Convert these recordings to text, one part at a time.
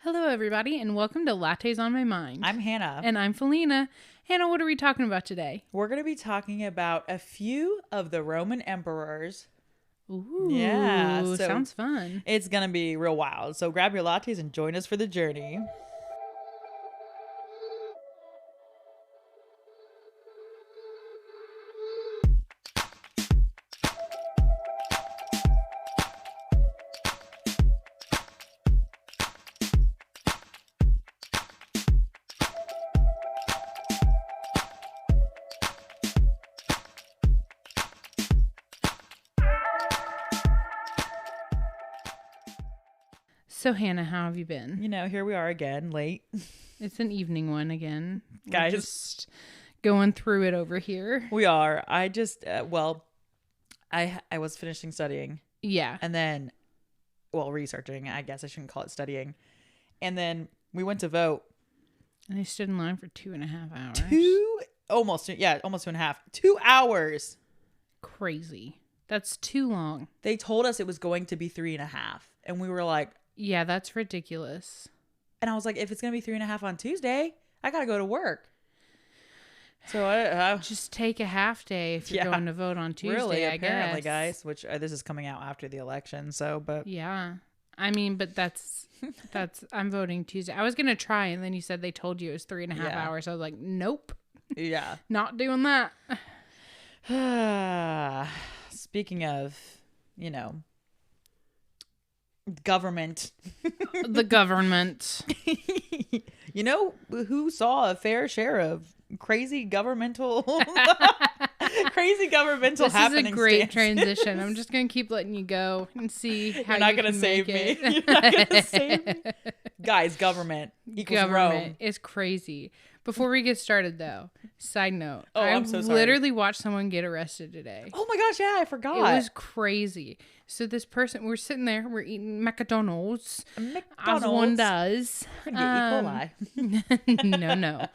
Hello, everybody, and welcome to Lattes on My Mind. I'm Hannah. And I'm Felina. Hannah, what are we talking about today? We're going to be talking about a few of the Roman emperors. Ooh, Yeah, so sounds fun. It's going to be real wild. So grab your lattes and join us for the journey. So, Hannah, how have you been? You know, here we are again, late. It's an evening one again. Guys. We're just going through it over here. We are. I just, I was finishing studying. Yeah. And then, researching. I guess I shouldn't call it studying. And then we went to vote. And I stood in line for 2.5 hours. Almost 2.5. 2 hours. Crazy. That's too long. They told us it was going to be 3.5. And we were like, yeah, that's ridiculous. and I was like, if it's going to be 3.5 on Tuesday, I got to go to work. So I just take a half day if you're going to vote on Tuesday, really, I apparently, guess. guys, which this is coming out after the election. So, but yeah, I mean, but that's I'm voting Tuesday. I was going to try. And then you said they told you it was 3.5 hours. I was like, nope. Yeah. Not doing that. Speaking of, government. The government. You know who saw a fair share of crazy governmental happenings? This is a great transition. I'm just going to keep letting you go and see how You're not going to save me. You're not going to save me. Guys, government equals government Rome. is crazy. Before we get started, though, side note. I'm so sorry. Literally watched someone get arrested today. Oh my gosh, yeah, I forgot. It was crazy. So this person, we're sitting there, we're eating McDonald's. As one does. We're gonna get E. coli. No.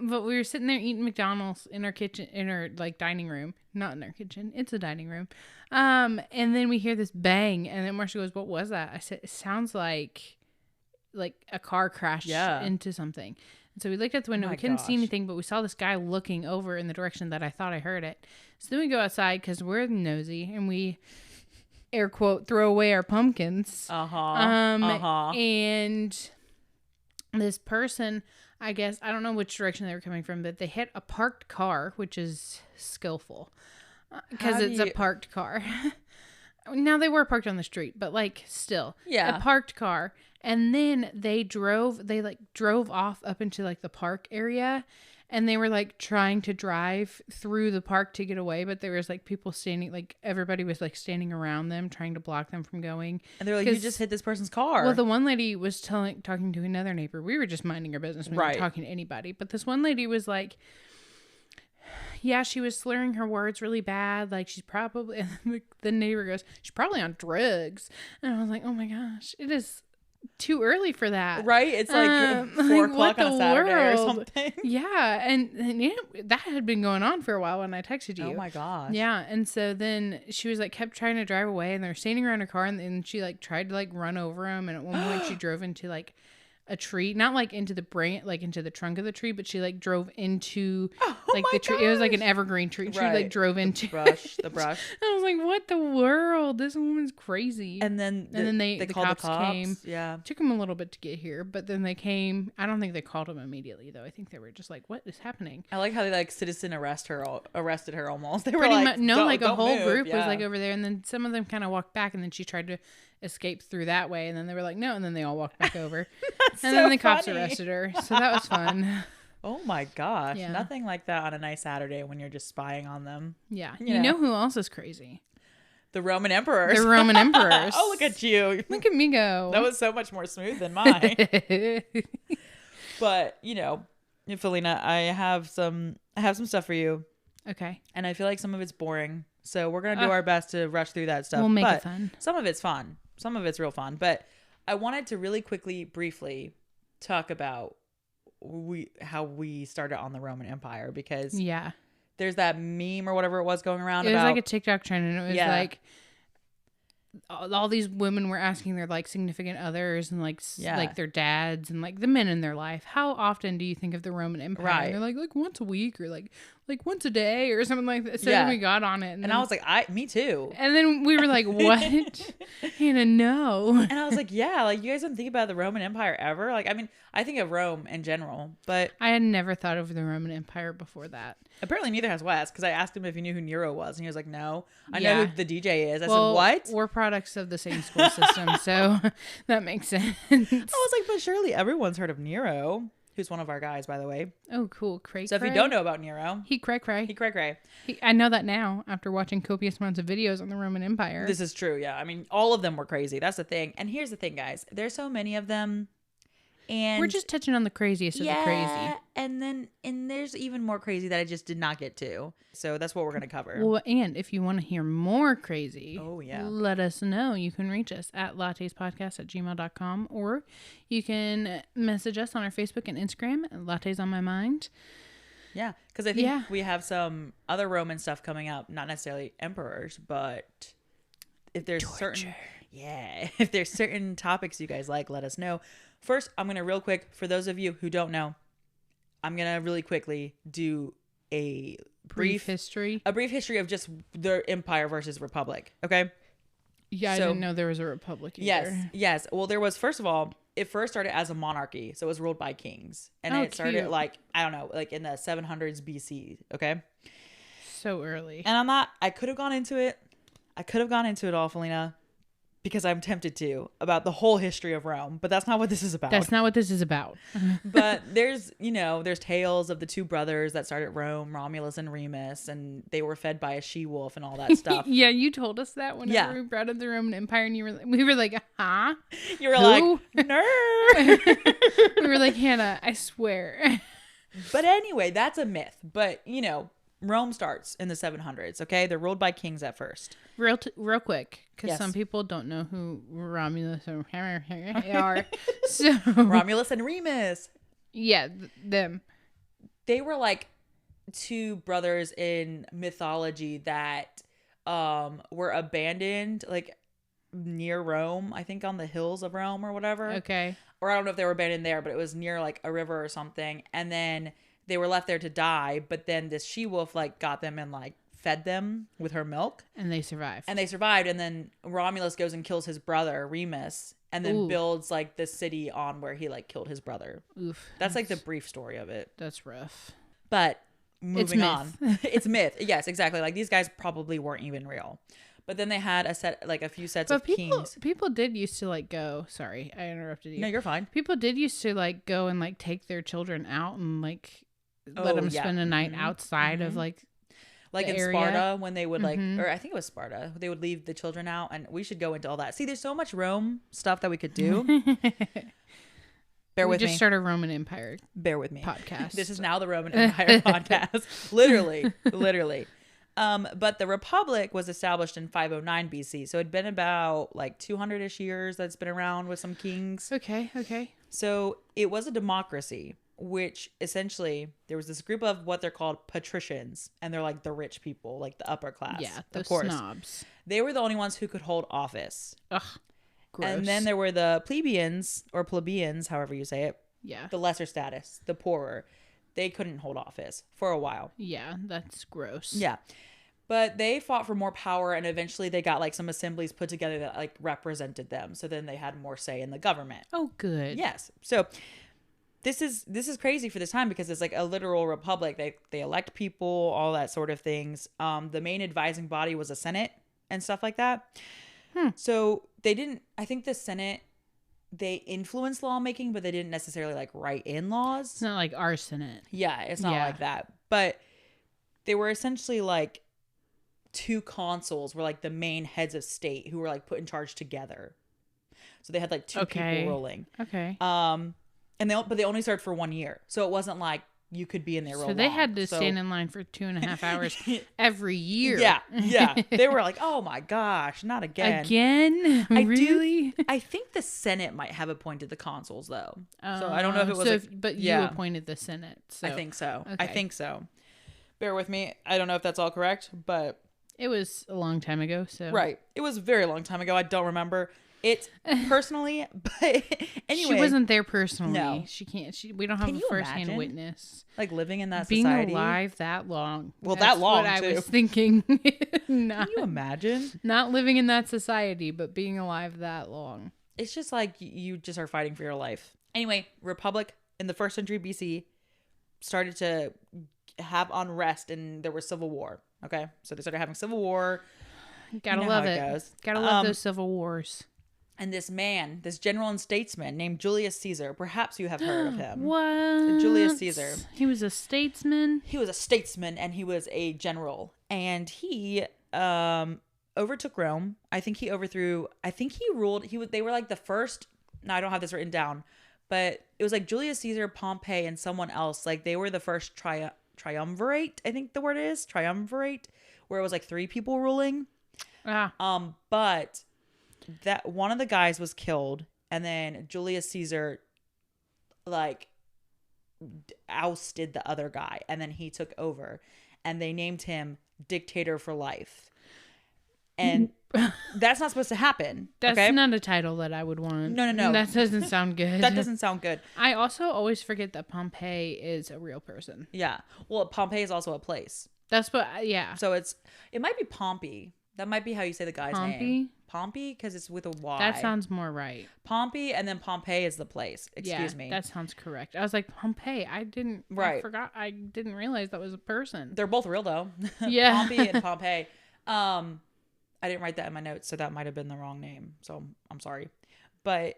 But we were sitting there eating McDonald's in our kitchen, in our dining room. Not in our kitchen. It's a dining room. And then we hear this bang, and then Marcia goes, "What was that?" I said, "It sounds like a car crashed into something." And so we looked out the window. We couldn't see anything, but we saw this guy looking over in the direction that I thought I heard it. So then we go outside because we're nosy, and we, air quote, throw away our pumpkins. And this person, I guess, I don't know which direction they were coming from, but they hit a parked car, which is skillful because it's a parked car. Now, they were parked on the street, but still. Yeah. A parked car. And then they drove off up into the park area, and they were trying to drive through the park to get away, but there was people standing, everybody was standing around them trying to block them from going. And they're like, "You just hit this person's car." Well, the one lady was talking to another neighbor. We were just minding our business. We weren't talking to anybody. But this one lady was like, yeah, she was slurring her words really bad. She's probably, and the neighbor goes, "She's probably on drugs." And I was like, oh my gosh, it is too early for that. Right? It's 4 o'clock on a Saturday or something. Yeah. And that had been going on for a while when I texted you. Oh my gosh. Yeah. And so then she was kept trying to drive away, and they were standing around her car, and then she tried to run over him. And at one point she drove into a tree, not into the branch, into the trunk of the tree, but she drove into the tree. It was an evergreen tree. She drove into the brush. I was like, what the world? This woman's crazy. And then the cops came. Yeah. Took them a little bit to get here, but then they came. I don't think they called them immediately though. I think they were just what is happening? I like how they citizen arrested her almost. They were a whole group was over there, and then some of them kind of walked back, and then she tried to escape through that way, and then they were like, no, and then they all walked back over. And then the cops arrested her, so that was fun. Oh my gosh. Yeah. Nothing like that on a nice Saturday when you're just spying on them. Yeah. You know who else is crazy? The Roman emperors. Oh, look at you. Look at me go. That was so much more smooth than mine. But, Felina, I have some stuff for you. Okay. And I feel like some of it's boring. So we're going to do our best to rush through that stuff. We'll make it fun. Some of it's fun. Some of it's real fun. But I wanted to really briefly talk about how we started on the Roman Empire, because there's that meme or whatever it was going around. It was a TikTok trend, and it was all these women were asking their like significant others and like Yeah. like their dads and like the men in their life, how often do you think of the Roman Empire? Right. And they're like once a week or like once a day or something like that. So Yeah. then we got on it, And then, I was like, me too. and then we were like, what? Hannah, no. And I was like, yeah, like you guys don't think about the Roman Empire ever. Like, I mean, I think of Rome in general, but I had never thought of the Roman Empire before that. apparently neither has Wes, because I asked him if he knew who Nero was, and he was like, no, I Yeah. know who the DJ is. I Well, said, what? We're products of the same school system, so that makes sense. I was like, but surely everyone's heard of Nero, who's one of our guys, by the way. Oh, cool. Cray, So if you don't know about Nero, he cray cray. he cray. I know that now after watching copious amounts of videos on the Roman Empire. This is true, yeah. I mean, all of them were crazy. That's the thing. And here's the thing, guys. There's so many of them. And we're just touching on the craziest of the crazy. And there's even more crazy that I just did not get to. So that's what we're going to cover. Well, and if you want to hear more crazy, Oh, yeah. let us know. You can reach us at lattespodcast@gmail.com, or you can message us on our Facebook and Instagram at Lattes on My Mind. Yeah, because I think we have some other Roman stuff coming up, not necessarily emperors, but if there's if there's certain topics you guys like, let us know. First, I'm going to real quick, for those of you who don't know, I'm going to really quickly do a brief history of just the empire versus republic. Okay. Yeah, I didn't know there was a republic either. Yes. Well, there was, first of all, it first started as a monarchy. So it was ruled by kings. And it started cute. like, I don't know, like in the 700s BC. Okay. So early. And I could have gone into it. I could have gone into it all, Felina, because I'm tempted to, about the whole history of Rome, but that's not what this is about. That's not what this is about. But there's tales of the two brothers that started Rome, Romulus and Remus, and they were fed by a she-wolf and all that stuff. Yeah, you told us that whenever we brought up the Roman Empire, and we were like, huh? You were like, nerd. We were like, Hannah, I swear. But anyway, that's a myth. But, Rome starts in the 700s, okay? They're ruled by kings at first. Real quick, because some people don't know who Romulus and are. So Romulus and Remus. Yeah, them. They were like two brothers in mythology that were abandoned like near Rome, I think on the hills of Rome or whatever. Okay. Or I don't know if they were abandoned there, but it was near like a river or something. And then they were left there to die, but then this she-wolf like got them and like fed them with her milk. And they survived. And then Romulus goes and kills his brother, Remus, and then builds like the city on where he like killed his brother. Oof. That's like the brief story of it. That's rough. But moving on. Myth. It's myth. Yes, exactly. Like these guys probably weren't even real. But then they had a few sets of kings. People did used to like go. Sorry, I interrupted you. No, you're fine. People did used to like go and like take their children out and like let them spend a night outside of like in area. Sparta when they would like, or I think it was Sparta, they would leave the children out, and we should go into all that. See, there's so much Rome stuff that we could do. Bear with me. We just started a Roman Empire. Bear with me. Podcast. This is now the Roman Empire podcast. Literally. But the Republic was established in 509 BC. So it'd been about like 200-ish years that's been around with some kings. Okay. So it was a democracy, which essentially there was this group of what they're called patricians, and they're like the rich people, like the upper class. Yeah, the of course. snobs. They were the only ones who could hold office. Ugh, gross. And then there were the plebeians, however you say it. Yeah. The lesser status, the poorer. They couldn't hold office for a while. Yeah, that's gross. Yeah. But they fought for more power, and eventually they got like some assemblies put together that like represented them. So then they had more say in the government. Oh, good. Yes. So this is crazy for this time because it's like a literal republic. They elect people, all that sort of things. The main advising body was a Senate and stuff like that. So I think the Senate, they influenced lawmaking, but they didn't necessarily like write in laws. It's not like our Senate. Yeah, it's not like that. But they were essentially like two consuls were like the main heads of state who were like put in charge together. So they had like two people ruling. Okay. But they only served for 1 year. So it wasn't like you could be in there real long. So they had to stand in line for 2.5 hours every year. Yeah. They were like, oh my gosh, not again. Again? Really? I think the Senate might have appointed the consuls though. So I don't know if it was. But you appointed the Senate. So. I think so. Okay. I think so. Bear with me. I don't know if that's all correct, but It was a long time ago, so. Right. It was a very long time ago. I don't remember it personally, but anyway. She wasn't there personally. No. She can't. We don't have a first-hand witness. Like living in that being society. Being alive that long. Well, that long, what too. I was thinking. Can you imagine? Not living in that society, but being alive that long. It's just like you just are fighting for your life. Anyway, Republic in the 1st century BC started to have unrest and there was civil war. Okay? So they started having civil war. Gotta love it. Gotta love those civil wars. And this man, this general and statesman named Julius Caesar, perhaps you have heard of him. What? Julius Caesar. He was a statesman? He was a statesman and he was a general. And he overtook Rome. I think he ruled. They were like the first. No, I don't have this written down. But it was like Julius Caesar, Pompey, and someone else. Like they were the first triumvirate, I think the word is. Triumvirate. Where it was like 3 people ruling. But that one of the guys was killed, and then Julius Caesar like ousted the other guy, and then he took over, and they named him dictator for life. And that's not supposed to happen. That's not a title that I would want. No. That doesn't sound good. That doesn't sound good. I also always forget that Pompeii is a real person. Yeah. Well, Pompeii is also a place. That's what, yeah. So it might be Pompey. That might be how you say the guy's name. Pompey? Because it's with a Y. That sounds more right. Pompey, and then Pompeii is the place. Excuse me. That sounds correct. I was like, Pompeii. I didn't realize that was a person. They're both real, though. Yeah. Pompey and Pompeii. I didn't write that in my notes, so that might have been the wrong name. So I'm sorry. But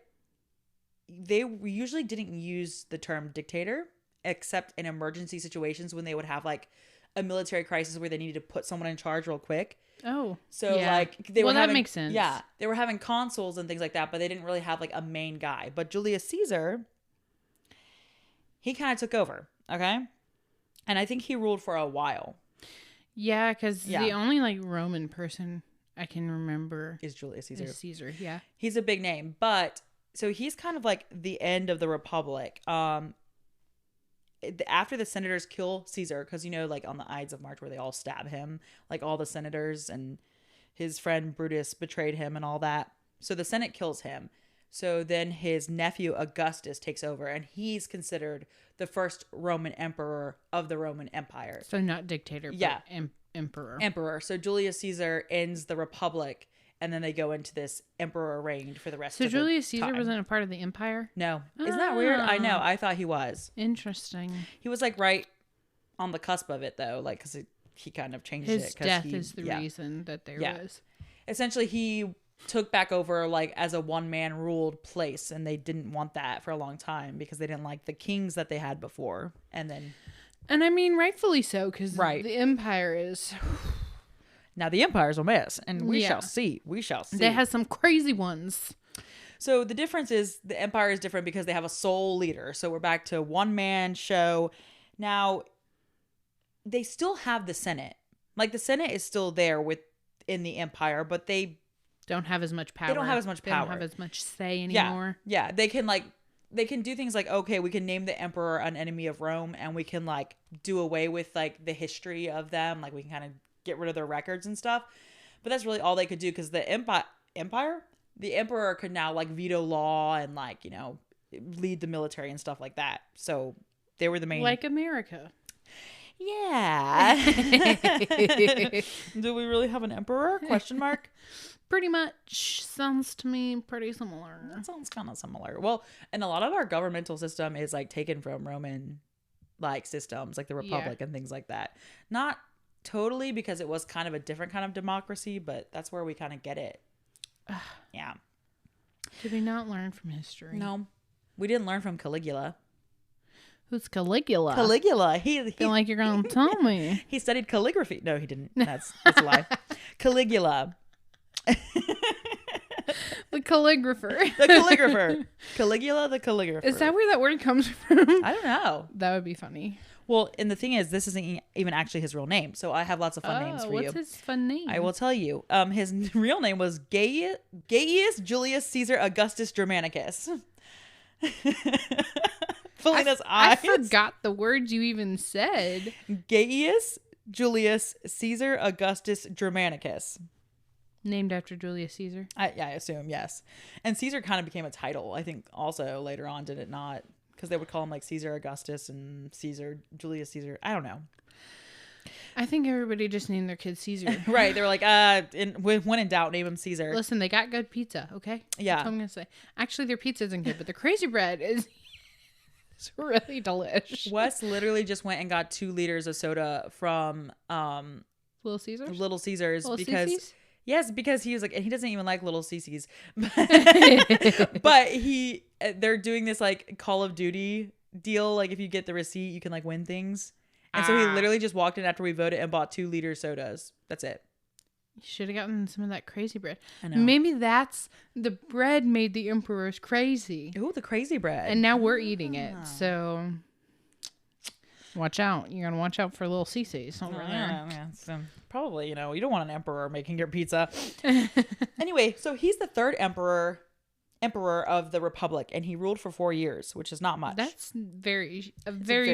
they usually didn't use the term dictator, except in emergency situations when they would have like a military crisis where they needed to put someone in charge real quick. Oh. So like that makes sense. Yeah. They were having consuls and things like that, but they didn't really have like a main guy. But Julius Caesar, he kind of took over. Okay. And I think he ruled for a while. Yeah, because the only like Roman person I can remember is Julius Caesar. Caesar, yeah. He's a big name. But so he's kind of like the end of the Republic. After the senators kill Caesar, because like on the Ides of March where they all stab him, like all the senators, and his friend Brutus betrayed him and all that. So the Senate kills him. So then his nephew Augustus takes over, and he's considered the first Roman emperor of the Roman Empire. So not dictator, but emperor. Emperor. So Julius Caesar ends the Republic, and then they go into this emperor reigned for the rest of the time. So Julius Caesar wasn't a part of the empire? No. Isn't that weird? I know. I thought he was. Interesting. He was like right on the cusp of it, though, like because he kind of changed his it. His death is the reason that there was. Essentially, he took back over like as a one-man ruled place, and they didn't want that for a long time because they didn't like the kings that they had before. And I mean, rightfully so, because the empire is... Now the empire's a mess, and we shall see. We shall see. They have some crazy ones. So the difference is the empire is different because they have a sole leader. So we're back to one-man show. Now, they still have the Senate. Like the Senate is still there within the empire, but they don't have as much power. They don't have as much power. They don't have as much say anymore. Yeah. They can do things like, okay, we can name the emperor an enemy of Rome, and we can like do away with like the history of them. Like we can kind of get rid of their records and stuff. But that's really all they could do, because the the emperor could now like veto law and like, lead the military and stuff like that. So they were the main. Like America. Yeah. Do we really have an emperor? ? Pretty much. Sounds to me pretty similar. That sounds kind of similar. Well, and a lot of our governmental system is like taken from Roman like systems, like the Republic and things like that. Not totally, because it was kind of a different kind of democracy, but that's where we kind of get it. Yeah. Did we not learn from history? No. We didn't learn from Caligula. Who's Caligula? Caligula. He feel like you're going to tell me. He studied calligraphy. No, he didn't. That's a lie. Caligula. The calligrapher. The calligrapher. Caligula the calligrapher. Is that where that word comes from? I don't know. That would be funny. Well, and the thing is, this isn't even actually his real name. So I have lots of fun names for you. What's his fun name? I will tell you. His real name was Gaius Julius Caesar Augustus Germanicus. Fooling us eyes. I forgot the words you even said. Gaius Julius Caesar Augustus Germanicus. Named after Julius Caesar. I assume, yes. And Caesar kind of became a title, I think, also later on, did it not? Because they would call him like Caesar Augustus and Caesar, Julius Caesar. I don't know. I think everybody just named their kid Caesar. Right. They're like, when in doubt, name him Caesar. Listen, they got good pizza, okay? Yeah. That's what I'm going to say. Actually, their pizza isn't good, but the crazy bread is it's really delicious. Wes literally just went and got 2 liters of soda from Little Caesars? Little Caesars Little because... Cece's? Yes, because he was like, and he doesn't even like Little Cece's, but they're doing this like Call of Duty deal. Like if you get the receipt, you can like win things. And so he literally just walked in after we voted and bought 2-liter sodas. That's it. You should have gotten some of that crazy bread. I know. Maybe that's the bread made the emperors crazy. Ooh, the crazy bread. And now we're eating it. So watch out. You're going to watch out for Little Cece's over there. Yeah, so probably, you don't want an emperor making your pizza. Anyway, so he's the 3rd emperor of the Republic, and he ruled for 4 years, which is not much. That's very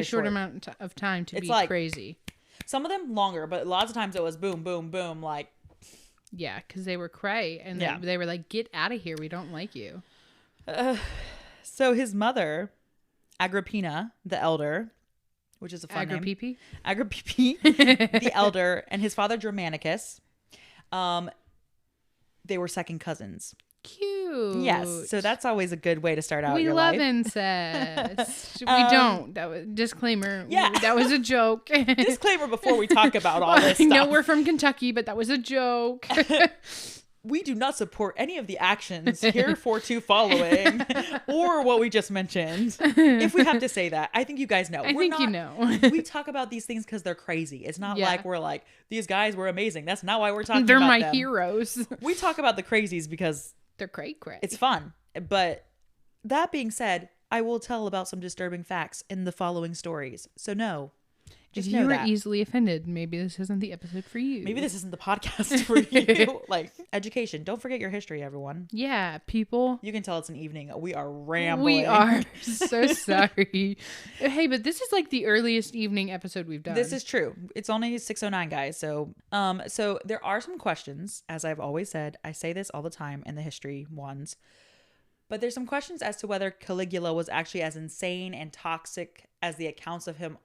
short amount of time to be like, crazy. Some of them longer, but lots of times it was boom, boom, boom, like. Yeah, because they were cray, and they were like, get out of here. We don't like you. So his mother, Agrippina, the elder, which is a fun name. Agrippina, the elder, and his father, Germanicus, they were second cousins. Cute. Yes, so that's always a good way to start out your life. We love incest. We don't. That was disclaimer. Yeah, that was a joke. Disclaimer before we talk about all this stuff. No, we're from Kentucky, but that was a joke. We do not support any of the actions hereforto following or what we just mentioned. If we have to say that, I think you guys know. You know. We talk about these things because they're crazy. It's not like we're like, these guys were amazing. That's not why we're talking they're about my them. heroes. We talk about the crazies because they're cray. It's fun. But that being said, I will tell about some disturbing facts in the following stories. So no. If you are easily offended, maybe this isn't the episode for you. Maybe this isn't the podcast for you. Like, education. Don't forget your history, everyone. Yeah, people. You can tell it's an evening. We are rambling. We are so sorry. Hey, but this is like the earliest evening episode we've done. This is true. It's only 6:09, guys. So there are some questions. As I've always said, I say this all the time in the history ones. But there's some questions as to whether Caligula was actually as insane and toxic as the accounts of him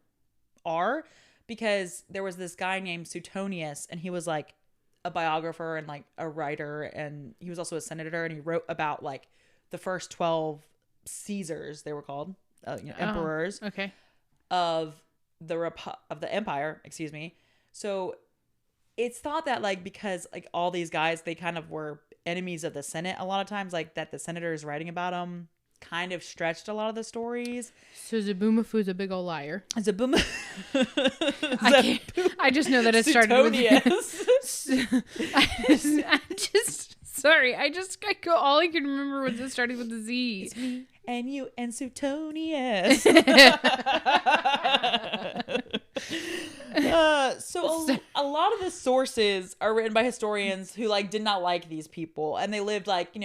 are, because there was this guy named Suetonius, and he was like a biographer and like a writer, and he was also a senator, and he wrote about like the first 12 Caesars, they were called, emperors of the empire, excuse me. So it's thought that like, because like all these guys, they kind of were enemies of the Senate a lot of times, like that the senators writing about them kind of stretched a lot of the stories. So Zabumafu's a big old liar. I just know that it started with all I can remember was it started with a Z. It's me and you and Suetonius. So a lot of the sources are written by historians who like did not like these people, and they lived like,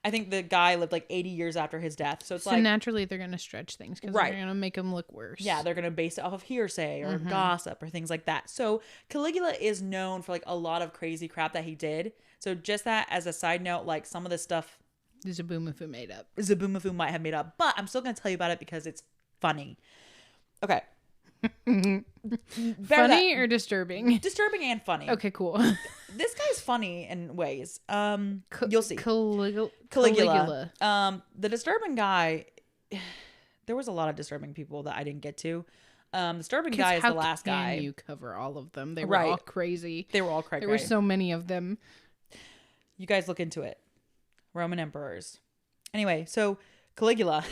I think the guy lived like 80 years after his death. So naturally they're going to stretch things because they're going to make him look worse. Yeah, they're going to base it off of hearsay or gossip or things like that. So Caligula is known for like a lot of crazy crap that he did. So just that as a side note, like some of this stuff Zabumafu made up. Zabumafu might have made up, but I'm still going to tell you about it because it's funny. Okay. Funny or disturbing? Disturbing and funny. Okay, cool. This guy's funny in ways. You'll see. Caligula. The disturbing guy. There was a lot of disturbing people that I didn't get to. Disturbing guy is the last guy. How can you cover all of them? They were all crazy. They were all crazy. There were so many of them. You guys look into it. Roman emperors. Anyway, so Caligula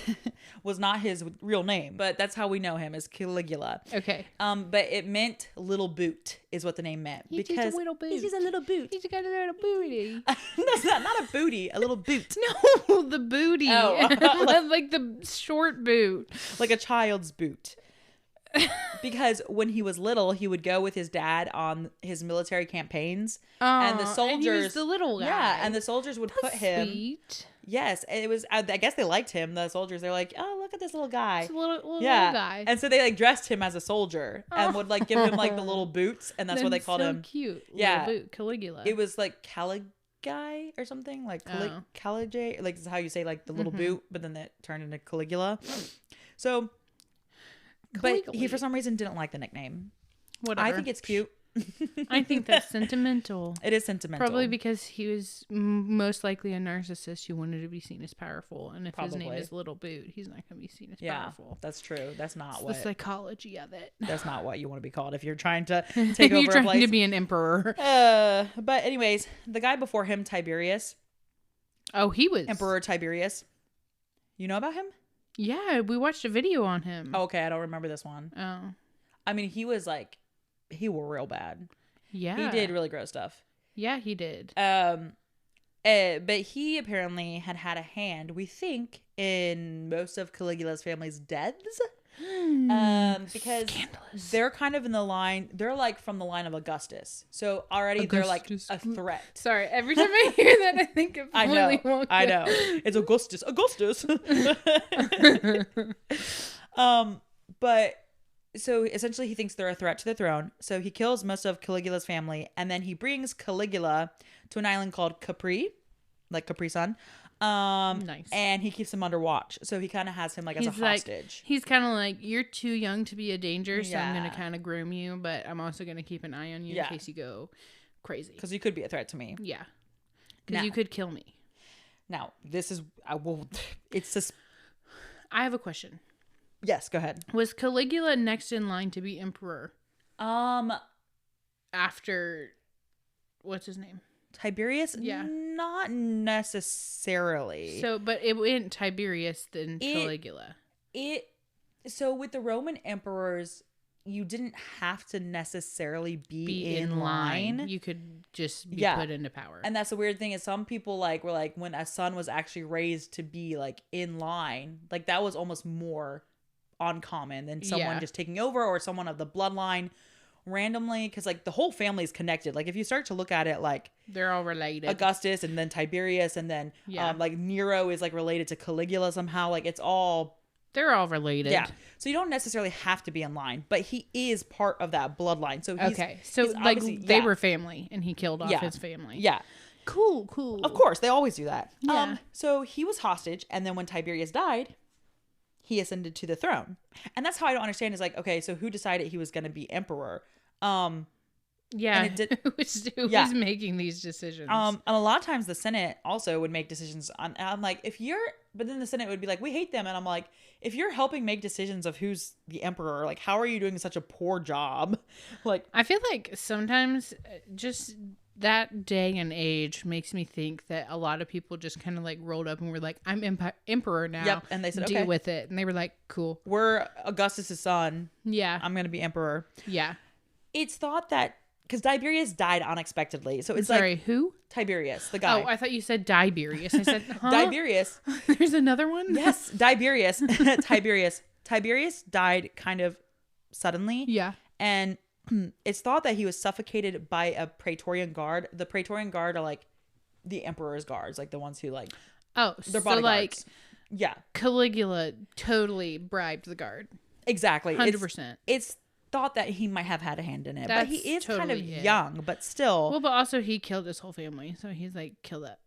was not his real name, but that's how we know him, as Caligula. Okay. But it meant little boot is what the name meant. He's just a little boot. He's just a little boot. He's got a little booty. That's not a booty, a little boot. No, the booty. Oh. Like the short boot. Like a child's boot. Because when he was little, he would go with his dad on his military campaigns, and the soldiers, and he was the little guy. Yeah, and the soldiers would put him. Sweet. Yes, it was. I guess they liked him. The soldiers. They're like, oh, look at this little guy. It's a little guy. And so they like dressed him as a soldier and would like give him like the little boots, and that's what they called him. Cute. Yeah, little boot. Caligula. It was like Caligula or something like Caligula. Like this is how you say like the little boot, but then that turned into Caligula. So, but he for some reason didn't like the nickname. Whatever. I think it's cute. I think that's sentimental. It is sentimental. Probably because he was most likely a narcissist who wanted to be seen as powerful. And if his name is Little Boot, he's not going to be seen as powerful. That's true. That's not the psychology of it. That's not what you want to be called if you're trying to take over you're a place. trying to be an emperor. But anyways, the guy before him, Tiberius. Oh, he was Emperor Tiberius. You know about him? Yeah, we watched a video on him. Oh, okay, I don't remember this one. Oh. I mean, he was like, he were real bad. Yeah. He did really gross stuff. Yeah, he did. But he apparently had a hand, we think, in most of Caligula's family's deaths. Because scandalous. They're kind of in the line, they're like from the line of Augustus. So already they're like a threat. Sorry, every time I hear that, I think of Willy Wonka. I know. It's Augustus. But so essentially he thinks they're a threat to the throne. So he kills most of Caligula's family, and then he brings Caligula to an island called Capri, like Capri Sun. Nice. And he keeps him under watch. So he kind of has him like as a hostage. He's kind of like, you're too young to be a danger, so I'm going to kind of groom you, but I'm also going to keep an eye on you in case you go crazy. Because you could be a threat to me. Yeah. Because you could kill me. Now, this is, I have a question. Yes, go ahead. Was Caligula next in line to be emperor? After, what's his name? Tiberius? Yeah. Not necessarily. So, but it went Tiberius then Caligula. So with the Roman emperors, you didn't have to necessarily be in line. You could just be put into power. And that's the weird thing is some people were like when a son was actually raised to be like in line, like that was almost more uncommon than someone just taking over or someone of the bloodline randomly, because like the whole family is connected. Like if you start to look at it, like they're all related. Augustus and then Tiberius and then like Nero is like related to Caligula somehow. Like they're all related. Yeah. So you don't necessarily have to be in line, but he is part of that bloodline. So he's, so like they were family and he killed off his family. Yeah. Cool. Of course, they always do that. Yeah. So he was hostage, and then when Tiberius died, he ascended to the throne. And that's how I don't understand is like, okay, so who decided he was going to be emperor? Yeah, who's making these decisions? And a lot of times the Senate also would make decisions on. I'm like, but then the Senate would be like, we hate them, and I'm like, if you're helping make decisions of who's the emperor, like, how are you doing such a poor job? Like, I feel like sometimes just that day and age makes me think that a lot of people just kind of like rolled up and were like, I'm emperor now. Yep, and they said, deal with it, and they were like, cool. We're Augustus's son. Yeah, I'm gonna be emperor. Yeah. It's thought that because Tiberius died unexpectedly, so it's Sorry, who? Tiberius, the guy. Oh, I thought you said Tiberius. I said, huh? Tiberius. There's another one. Yes, Tiberius. Tiberius died kind of suddenly. Yeah, and it's thought that he was suffocated by a Praetorian guard. The Praetorian guard are like the emperor's guards, like the ones who like. Oh, they're so bodyguards. like, yeah, Caligula totally bribed the guard. Exactly, 100%. It's thought that he might have had a hand in it, That's but he is totally kind of young, but still. Well, but also he killed his whole family, so he's like, kill that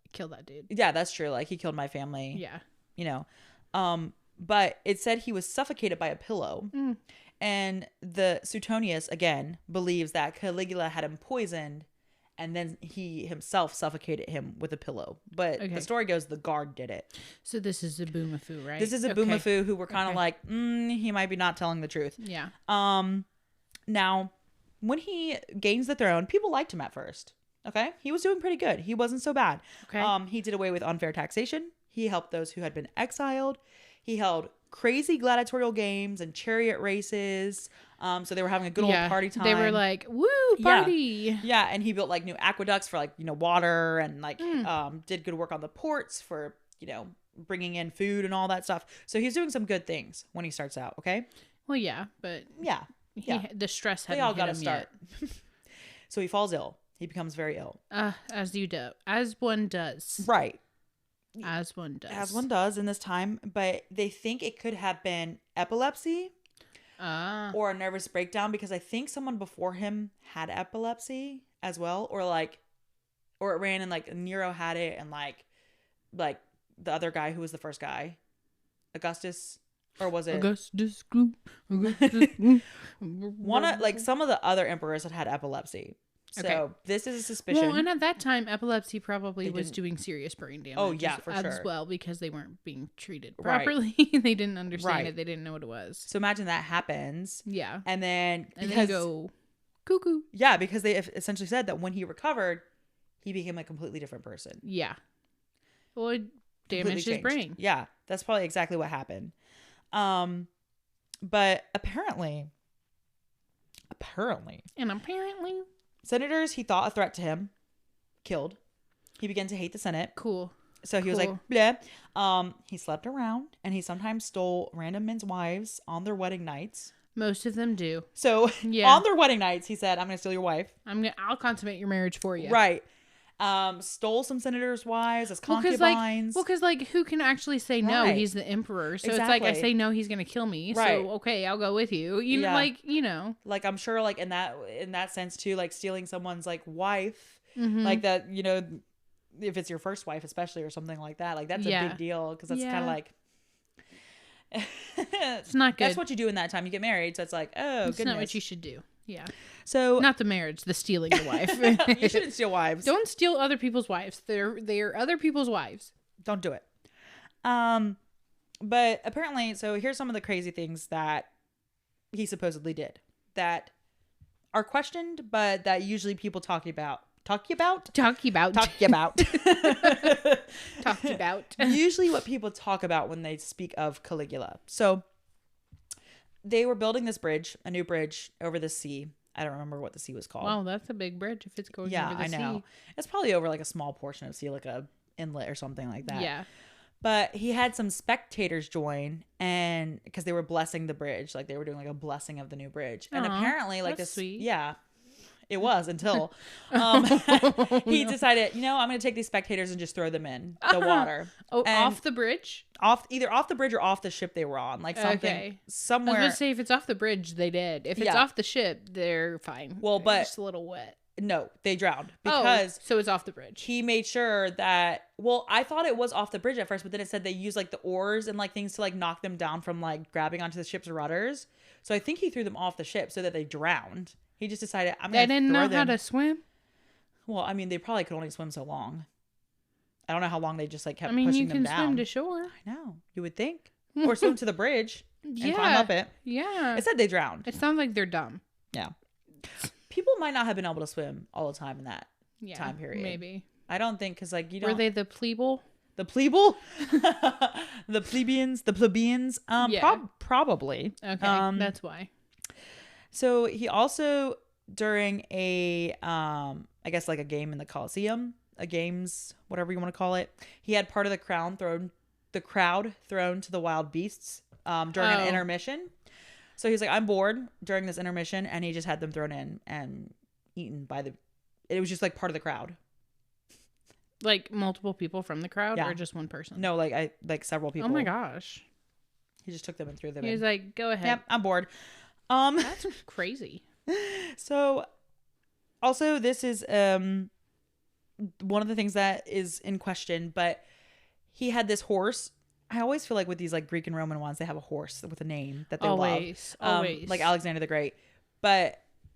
dude. Yeah, that's true. Like he killed my family. Yeah, you know, but it said he was suffocated by a pillow, and the Suetonius again believes that Caligula had him poisoned, and then he himself suffocated him with a pillow. But the story goes the guard did it. So this is a boomafoo, right? This is a boomafoo who were kind of like, he might be not telling the truth. Yeah. Now, when he gains the throne, people liked him at first. Okay, he was doing pretty good. He wasn't so bad. Okay. He did away with unfair taxation. He helped those who had been exiled. He held crazy gladiatorial games and chariot races. So they were having a good old party time. They were like, woo, party. Yeah, and he built like new aqueducts for like, water, and like did good work on the ports for, bringing in food and all that stuff. So he's doing some good things when he starts out, okay? Well, yeah, but the stress hadn't hit him yet. So he falls ill. He becomes very ill. As one does. Right. As one does. As one does in this time. But they think it could have been epilepsy or a nervous breakdown, because I think someone before him had epilepsy as well. Or it ran and like Nero had it, and like the other guy who was the first guy, Augustus, or was it Augustus? Some of the other emperors had epilepsy. So this is a suspicion. Well, and at that time, epilepsy probably was doing serious brain damage. Oh yeah, for sure. As well, because they weren't being treated properly. Right. They didn't understand it. They didn't know what it was. So imagine that happens. Yeah. And then they go cuckoo. Yeah, because they essentially said that when he recovered, he became a completely different person. Yeah. Well, it damaged his brain. Yeah, that's probably exactly what happened. But apparently, senators he thought a threat to him, killed. He began to hate the Senate. Cool. So he was like, bleh. He slept around, and he sometimes stole random men's wives on their wedding nights. Most of them do. So on their wedding nights, he said, "I'm going to steal your wife. I'll consummate your marriage for you." Right. Stole some senators' wives as concubines. Because who can actually say no? He's the emperor, so it's like I say no, he's gonna kill me. Right. So okay, I'll go with you. You know, like I'm sure, like in that sense too, like stealing someone's like wife, like that. You know, if it's your first wife, especially, or something like that, like that's a big deal, because that's kind of like. It's not good. That's what you do in that time. You get married, so it's like, oh, it's goodness. not what you should do. Yeah. So not the marriage, the stealing the wife. You shouldn't steal wives. Don't steal other people's wives. They're other people's wives. Don't do it. But apparently, so here's some of the crazy things that he supposedly did that are questioned, but that usually people talk about. Usually what people talk about when they speak of Caligula. So they were building this bridge, a new bridge over the sea. I don't remember what the sea was called. Wow, that's a big bridge if it's going over the sea. Yeah, I know. It's probably over like a small portion of sea, like a inlet or something like that. Yeah. But he had some spectators join, and because they were blessing the bridge, like they were doing like a blessing of the new bridge. And apparently like this, sweet. Yeah. It was until he decided, I'm going to take these spectators and just throw them in the water. Oh, off the bridge? Either off the bridge or off the ship they were on. Like something, somewhere. I was going to say, if it's off the bridge, they did. If it's off the ship, they're fine. Well, they're just a little wet. No, they drowned. Because so it's off the bridge. He made sure that, I thought it was off the bridge at first, but then it said they used like the oars and like things to like knock them down from like grabbing onto the ship's rudders. So I think he threw them off the ship so that they drowned. He just decided, I'm going to throw them. They didn't know how to swim? Well, I mean, they probably could only swim so long. I don't know how long they just like kept pushing them down. you can swim to shore. I know. You would think. Or swim to the bridge and climb up it. Yeah. It said they drowned. It sounds like they're dumb. Yeah. People might not have been able to swim all the time in that time period. Maybe. I don't think, because like you don't. Were they the plebel? The plebel? The plebeians? The plebeians? Probably. Okay, that's why. So he also, during a, I guess like a game in the Colosseum, a games, whatever you want to call it, he had part of the crowd thrown to the wild beasts during an intermission. So he's like, I'm bored during this intermission, and he just had them thrown in and eaten it was just like part of the crowd. Like multiple people from the crowd, or just one person? No, like several people. Oh my gosh. He just took them and threw them in. He was like, go ahead. Yep, I'm bored. That's crazy. So also this is one of the things that is in question, but he had this horse. I always feel like with these like Greek and Roman ones, they have a horse with a name that they love. Always. Like Alexander the Great. And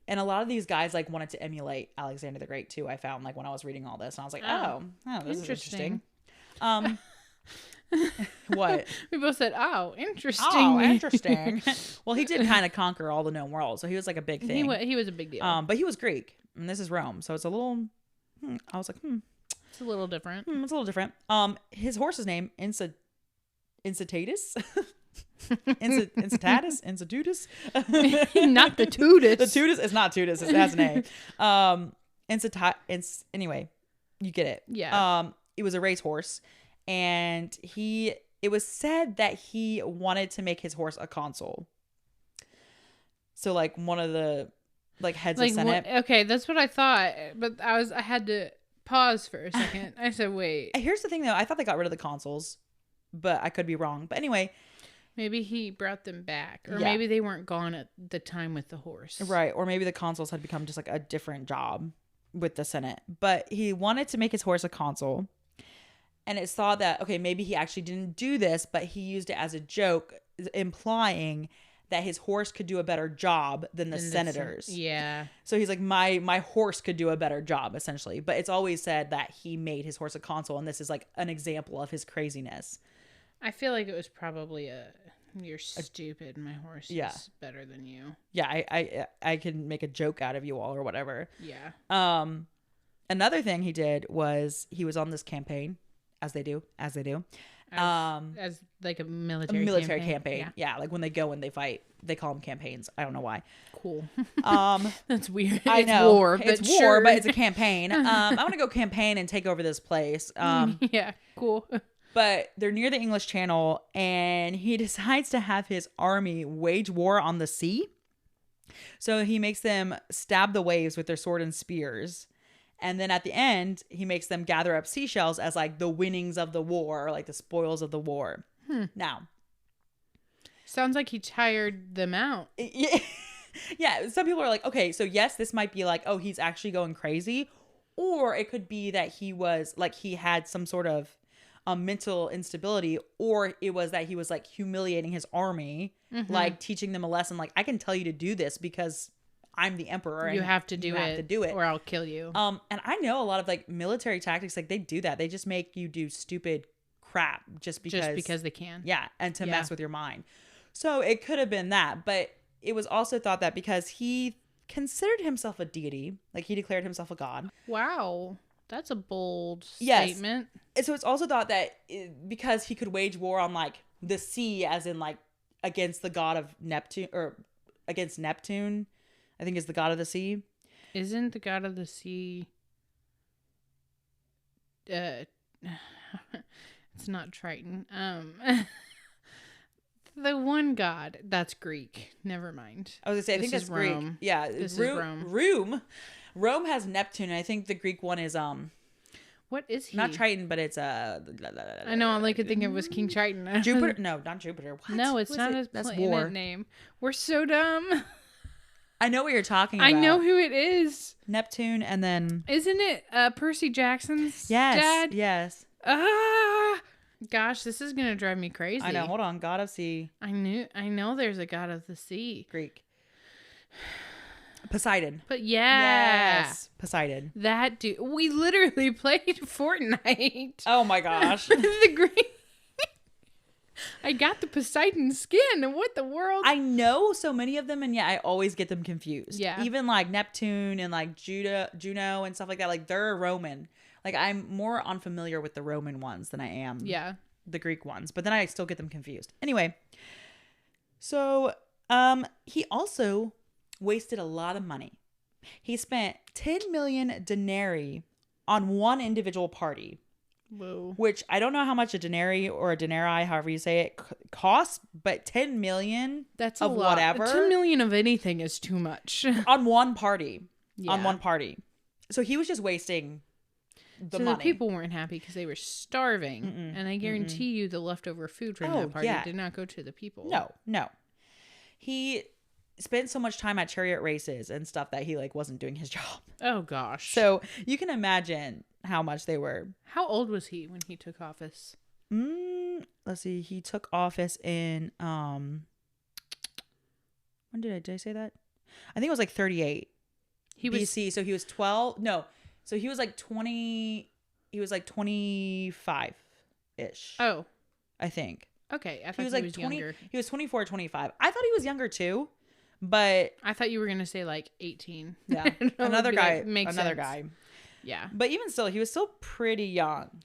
a lot of these guys like wanted to emulate Alexander the Great too, I found, like when I was reading all this, and I was like, oh this is interesting. What? We both said, oh, interesting. Oh, interesting. Well, he did kind of conquer all the known world, so he was like a big thing. He was a big deal. But he was Greek, and this is Rome, so it's a little. I was like, it's a little different. It's a little different. His horse's name Incitatus. Incitatus. Not the Tutus. The Tutus is not Tutus. It has an A. Anyway, you get it. Yeah. It was a racehorse. And it was said that he wanted to make his horse a consul. So like one of the like heads of Senate. Okay, that's what I thought, but I had to pause for a second. I said, wait. Here's the thing, though. I thought they got rid of the consuls, but I could be wrong. But anyway. Maybe he brought them back. Or maybe they weren't gone at the time with the horse. Right. Or maybe the consuls had become just like a different job with the Senate. But he wanted to make his horse a consul. And it's thought that, okay, maybe he actually didn't do this, but he used it as a joke, implying that his horse could do a better job than the senators. Yeah. So he's like, my horse could do a better job, essentially. But it's always said that he made his horse a consul, and this is like an example of his craziness. I feel like it was probably you're stupid, my horse is better than you. Yeah, I can make a joke out of you all or whatever. Yeah. Another thing he did was he was on this campaign, as they do. As like a military campaign. Yeah, like when they go and they fight, they call them campaigns. I don't know why. Cool. That's weird. I know. War, it's war, sure. but it's a campaign. I want to go campaign and take over this place. Yeah, cool. But they're near the English Channel, and he decides to have his army wage war on the sea. So he makes them stab the waves with their sword and spears. And then at the end, he makes them gather up seashells as like the winnings of the war, or like the spoils of the war. Now, sounds like he tired them out. Yeah. Some people are like, okay, so yes, this might be like, oh, he's actually going crazy. Or it could be that he was like, he had some sort of mental instability, or it was that he was like humiliating his army, like teaching them a lesson. Like, I can tell you to do this because I'm the emperor. You have to do it, or I'll kill you. And I know a lot of like military tactics, like they do that. They just make you do stupid crap just because they can. Yeah, and to mess with your mind. So it could have been that, but it was also thought that because he considered himself a deity, like he declared himself a god. Wow. That's a bold statement. And so it's also thought that because he could wage war on like the sea, as in like against the god of Neptune, or against Neptune, I think is the god of the sea. Isn't the god of the sea? It's not Triton. The one god that's Greek. Never mind. I was gonna say I think that's Greek. Rome. Yeah, this is Rome. Rome has Neptune, and I think the Greek one is what is he? Not Triton, but it's I know. All I could think of was King Triton. Jupiter? No, not Jupiter. What? No, it's not a planet name. We're so dumb. I know what you're talking about. I know who it is. Neptune, and then isn't it Percy Jackson's dad? Yes. Gosh, this is gonna drive me crazy. I know. Hold on, god of sea. I know. There's a god of the sea. Greek. Poseidon. But yeah. Yes. Poseidon. That dude. We literally played Fortnite. Oh my gosh. The green. I got the Poseidon skin. What the world? I know so many of them, and yet I always get them confused. Yeah. Even like Neptune and like Juno and stuff like that. Like they're Roman. Like I'm more unfamiliar with the Roman ones than I am the Greek ones. But then I still get them confused. Anyway. So he also wasted a lot of money. He spent 10 million denarii on one individual party. Whoa. Which I don't know how much a denarii or a denarii, however you say it, costs, but 10 million that's of a lot. Whatever. 10 million of anything is too much. On one party. Yeah. On one party. So he was just wasting the money. The people weren't happy because they were starving. And I guarantee you the leftover food from that party did not go to the people. No. He spent so much time at chariot races and stuff that he like wasn't doing his job. Oh gosh. So you can imagine how much they were. How old was he when he took office? Let's see. He took office in when did I say that? I think it was like 38. He was BC. So he was 12. No. So he was like 20. He was like 25 ish. Oh, I think. Okay, I thought he was like 20, younger. He was 24 or 25. I thought he was younger too, but I thought you were gonna say like 18. Yeah, another guy. Like, makes another sense. guy. Yeah, but even still, he was still pretty young.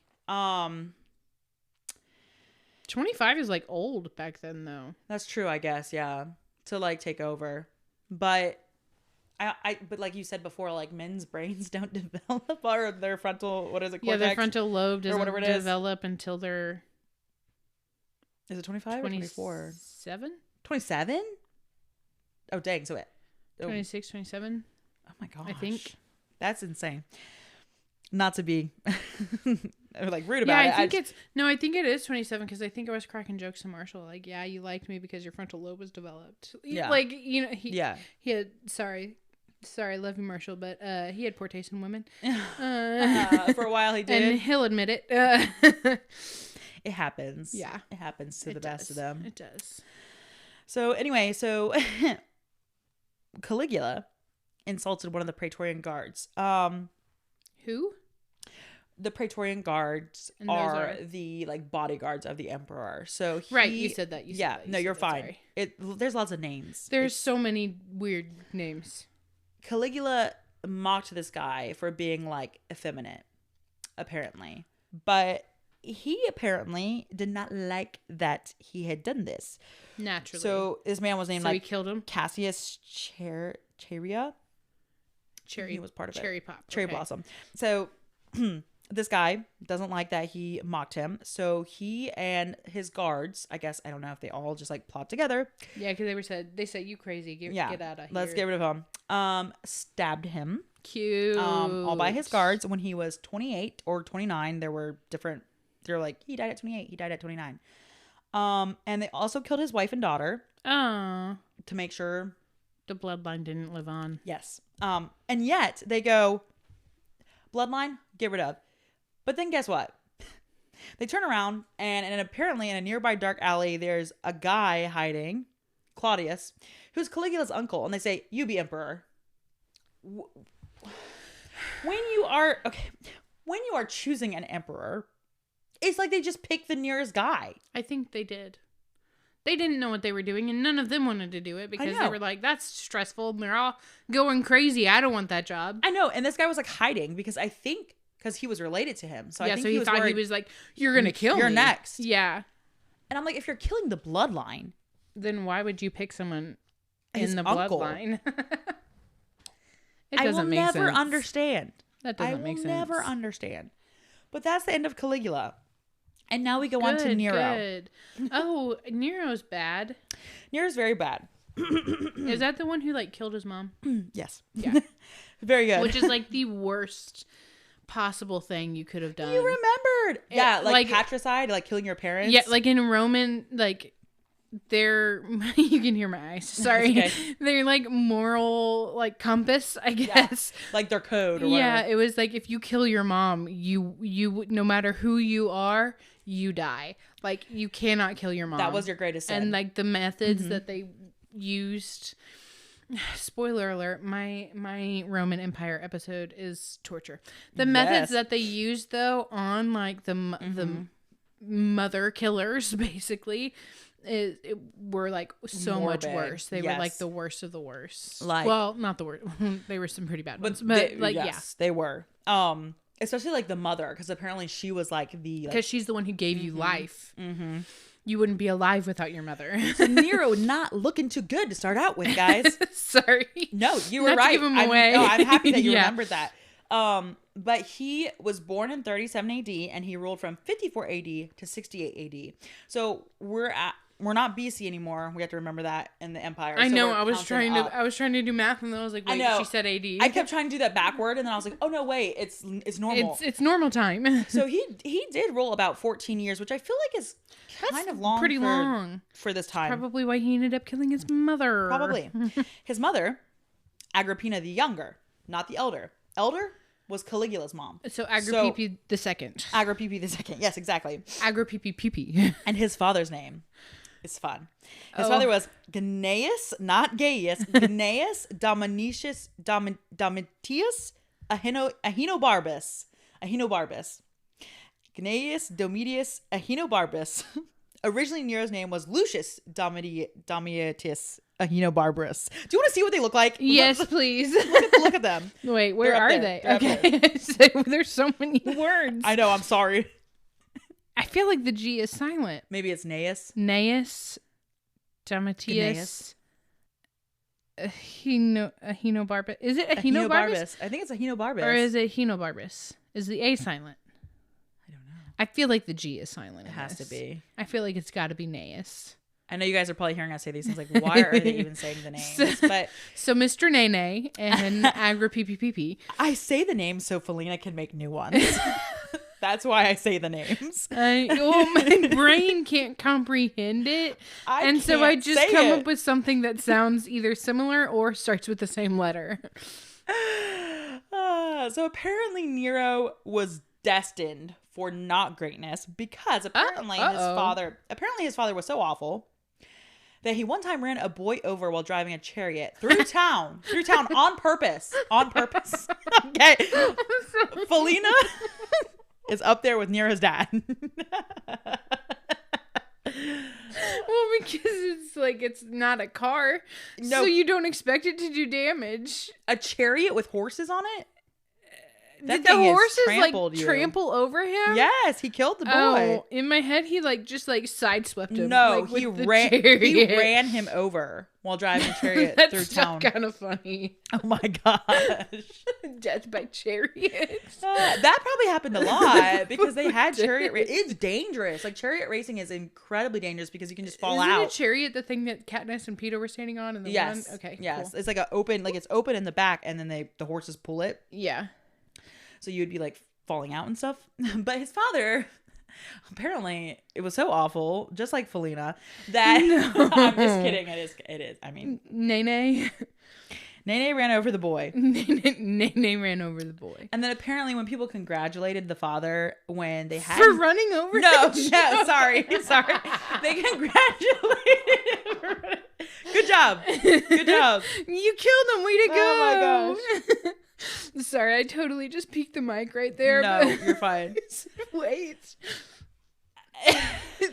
25 is like old back then, though. That's true, I guess. Yeah, to like take over, but but like you said before, like men's brains don't develop, or their frontal, what is it? Cortex, their frontal lobe doesn't whatever it develop until they're. Is it 25 or 24? 27? Oh, dang. So it. 26, 27. Oh my gosh. I think. That's insane. not to be like rude Yeah, about I think I think it is 27 because I think I was cracking jokes to Marshall like, yeah, you liked me because your frontal lobe was developed. Yeah. Like, you know, he had sorry, love you, Marshall, but he had poor taste in women. For a while he did, and he'll admit it. It happens. Yeah, it happens to the best of them. It does. So anyway, Caligula insulted one of the Praetorian guards. Who? The Praetorian guards are the like bodyguards of the emperor. So right, you said that. You're fine. Sorry. There's lots of names. There's so many weird names. Caligula mocked this guy for being like effeminate, apparently, but he apparently did not like that he had done this. Naturally. So this man was named he killed him. Cassius Chaerea. He was part of Cherry it. Pop. Cherry Blossom. So this guy doesn't like that he mocked him. So he and his guards, I guess, I don't know if they all just like plot together. Yeah, because they said you crazy. Get out of here. Let's get rid of him. Stabbed him. Cute. All by his guards when he was 28 or 29. There were different. They're like, he died at 28. He died at 29. And they also killed his wife and daughter. Oh. To make sure the bloodline didn't live on. Yes. And yet they go, bloodline, get rid of. But then guess what? They turn around and apparently in a nearby dark alley, there's a guy hiding, Claudius, who's Caligula's uncle. And they say, you be emperor. When you are choosing an emperor, it's like they just pick the nearest guy. I think they did. They didn't know what they were doing, and none of them wanted to do it because they were like, that's stressful. And they're all going crazy. I don't want that job. I know. And this guy was like hiding because he was related to him. So I think he thought he was like, you're going to kill me. You're next. Yeah. And I'm like, if you're killing the bloodline, then why would you pick someone in the bloodline? It doesn't make sense. I will never understand. That doesn't make sense. I will never understand. But that's the end of Caligula. And now we go on to Nero. Good. Oh, Nero's bad. Nero's very bad. Is that the one who like killed his mom? Yes. Yeah. Very good. Which is like the worst possible thing you could have done. You remembered. Yeah, like patricide, like killing your parents. Yeah, like in Roman, like they're you can hear my eyes. Sorry. Okay. They're like moral like compass, I guess. Yeah, like their code or whatever. Yeah, it was like if you kill your mom, you no matter who you are, you die. Like you cannot kill your mom. That was your greatest sin. And like the methods that they used, spoiler alert, my Roman Empire episode is torture. The methods that they used though on like the mother killers basically were like so much worse. They were like the worst of the worst. Like, well, not the worst. They were some pretty bad ones, but they were. Especially like the mother, because apparently she was like because she's the one who gave you life. Mm-hmm. You wouldn't be alive without your mother. So Nero not looking too good to start out with, guys. Sorry. No, you were right. To give him away. I'm happy that you remembered that. But he was born in 37 AD and he ruled from 54 AD to 68 AD. So we're not BC anymore. We have to remember that in the empire. I know. I was trying to do math, and then I was like, "Wait, she said AD." I kept trying to do that backward, and then I was like, "Oh no, wait, it's normal. It's normal time." So he did rule about 14 years, which I feel like is kind of long. Pretty long for this time. Probably why he ended up killing his mother. Probably his mother, Agrippina the younger, not the elder. Elder was Caligula's mom. So Agrippa the second. Agrippa the second. Yes, exactly. Agrippa. And his father's name. It's fun. His father was Gnaeus, not Gaius, Gnaeus Domitius Ahenobarbus. Gnaeus Domitius Ahenobarbus. Originally, Nero's name was Lucius Domitius Ahenobarbus. Do you want to see what they look like? Yes, please. Look at them. Wait, where are they? Okay. So, there's so many words. I know, I'm sorry. I feel like the G is silent. Maybe it's Gnaeus. Gnaeus Domitius Ahenobarbus. Is it Ahenobarbus? I think it's Ahenobarbus. Or is it Ahenobarbus? Is the A silent? I don't know. I feel like the G is silent. It has to be. I feel like it's got to be Gnaeus. I know you guys are probably hearing us say these things like, why are they even saying the names? But so Mr. Nene and Agrippy. I say the names so Felina can make new ones. That's why I say the names. Well, my brain can't comprehend it. So I just come up with something that sounds either similar or starts with the same letter. So apparently Nero was destined for not greatness because apparently his father was so awful that he one time ran a boy over while driving a chariot through town on purpose. Okay. Felina is up there with Nero's dad. Well, because it's not a car. No. So you don't expect it to do damage. A chariot with horses on it? Did the horses trample over him? Yes, he killed the boy. Oh, in my head, he just sideswept him. No, he ran him over while driving a chariot through town. That's kind of funny. Oh my gosh. Death by chariot. That probably happened a lot because they had chariot racing. It's dangerous. Chariot racing is incredibly dangerous because you can just fall out. Isn't a chariot the thing that Katniss and Peter were standing on? Yes. Okay. Yes. Cool. It's it's open in the back and then the horses pull it. Yeah. So you'd be falling out and stuff. But his father, apparently, it was so awful, just like Felina, that I'm just kidding. It is. I mean, Nene ran over the boy. Nene ran over the boy. And then apparently, when people congratulated the father when they had for running over. No, sorry. They congratulated him. Good job. You killed him. Way to go. Oh my gosh. Sorry, I totally just peeked the mic right there. No, you're fine. Wait.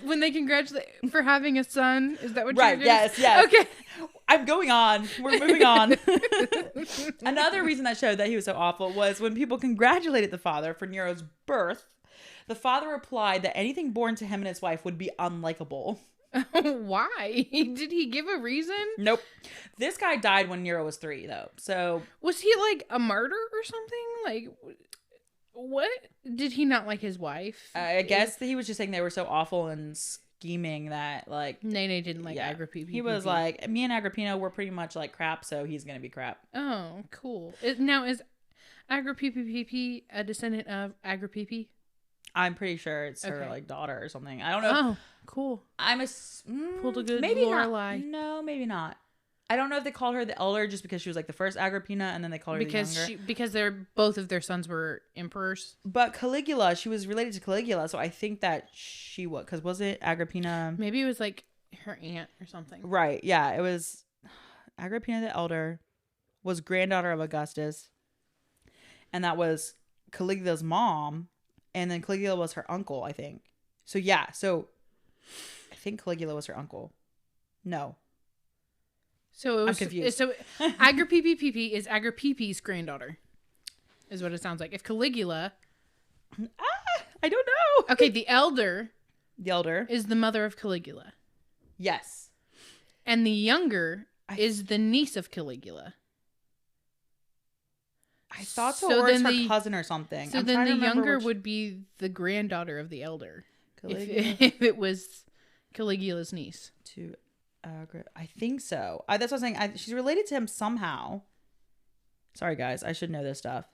When they congratulate for having a son, is that what you're doing? Yes. Okay. I'm going on. We're moving on. Another reason that showed that he was so awful was when people congratulated the father for Nero's birth, the father replied that anything born to him and his wife would be unlikable. Why? Did he give a reason? Nope. This guy died when Nero was 3, though. So was he a martyr or something? What? Did he not like his wife? I guess that he was just saying they were so awful and scheming that Nene didn't like Agrippina. He was like, me and Agrippina were pretty much like crap, so he's gonna be crap. Oh, cool. Now is Agrippina a descendant of Agrippina? I'm pretty sure it's her daughter or something. I don't know. Oh, cool. Pulled a good Lorelai. No, maybe not. I don't know if they called her the elder just because she was the first Agrippina, and then they called her the younger. Because both of their sons were emperors. But Caligula, she was related to Caligula, so I think that she was, because was it Agrippina? Maybe it was her aunt or something. Right. Yeah, it was Agrippina the elder was granddaughter of Augustus, and that was Caligula's mom. And then Caligula was her uncle, I think. So, yeah. So, I think Caligula was her uncle. No. So, it was... I'm confused. So, Agrippina is Agrippi's granddaughter. Is what it sounds like. If Caligula... I don't know. Okay, the elder... The elder. Is the mother of Caligula. Yes. And the younger is the niece of Caligula. I thought so, or it's her cousin or something. So then the younger would be the granddaughter of the elder. If it was Caligula's niece. I think so. That's what I'm saying. She's related to him somehow. Sorry, guys. I should know this stuff.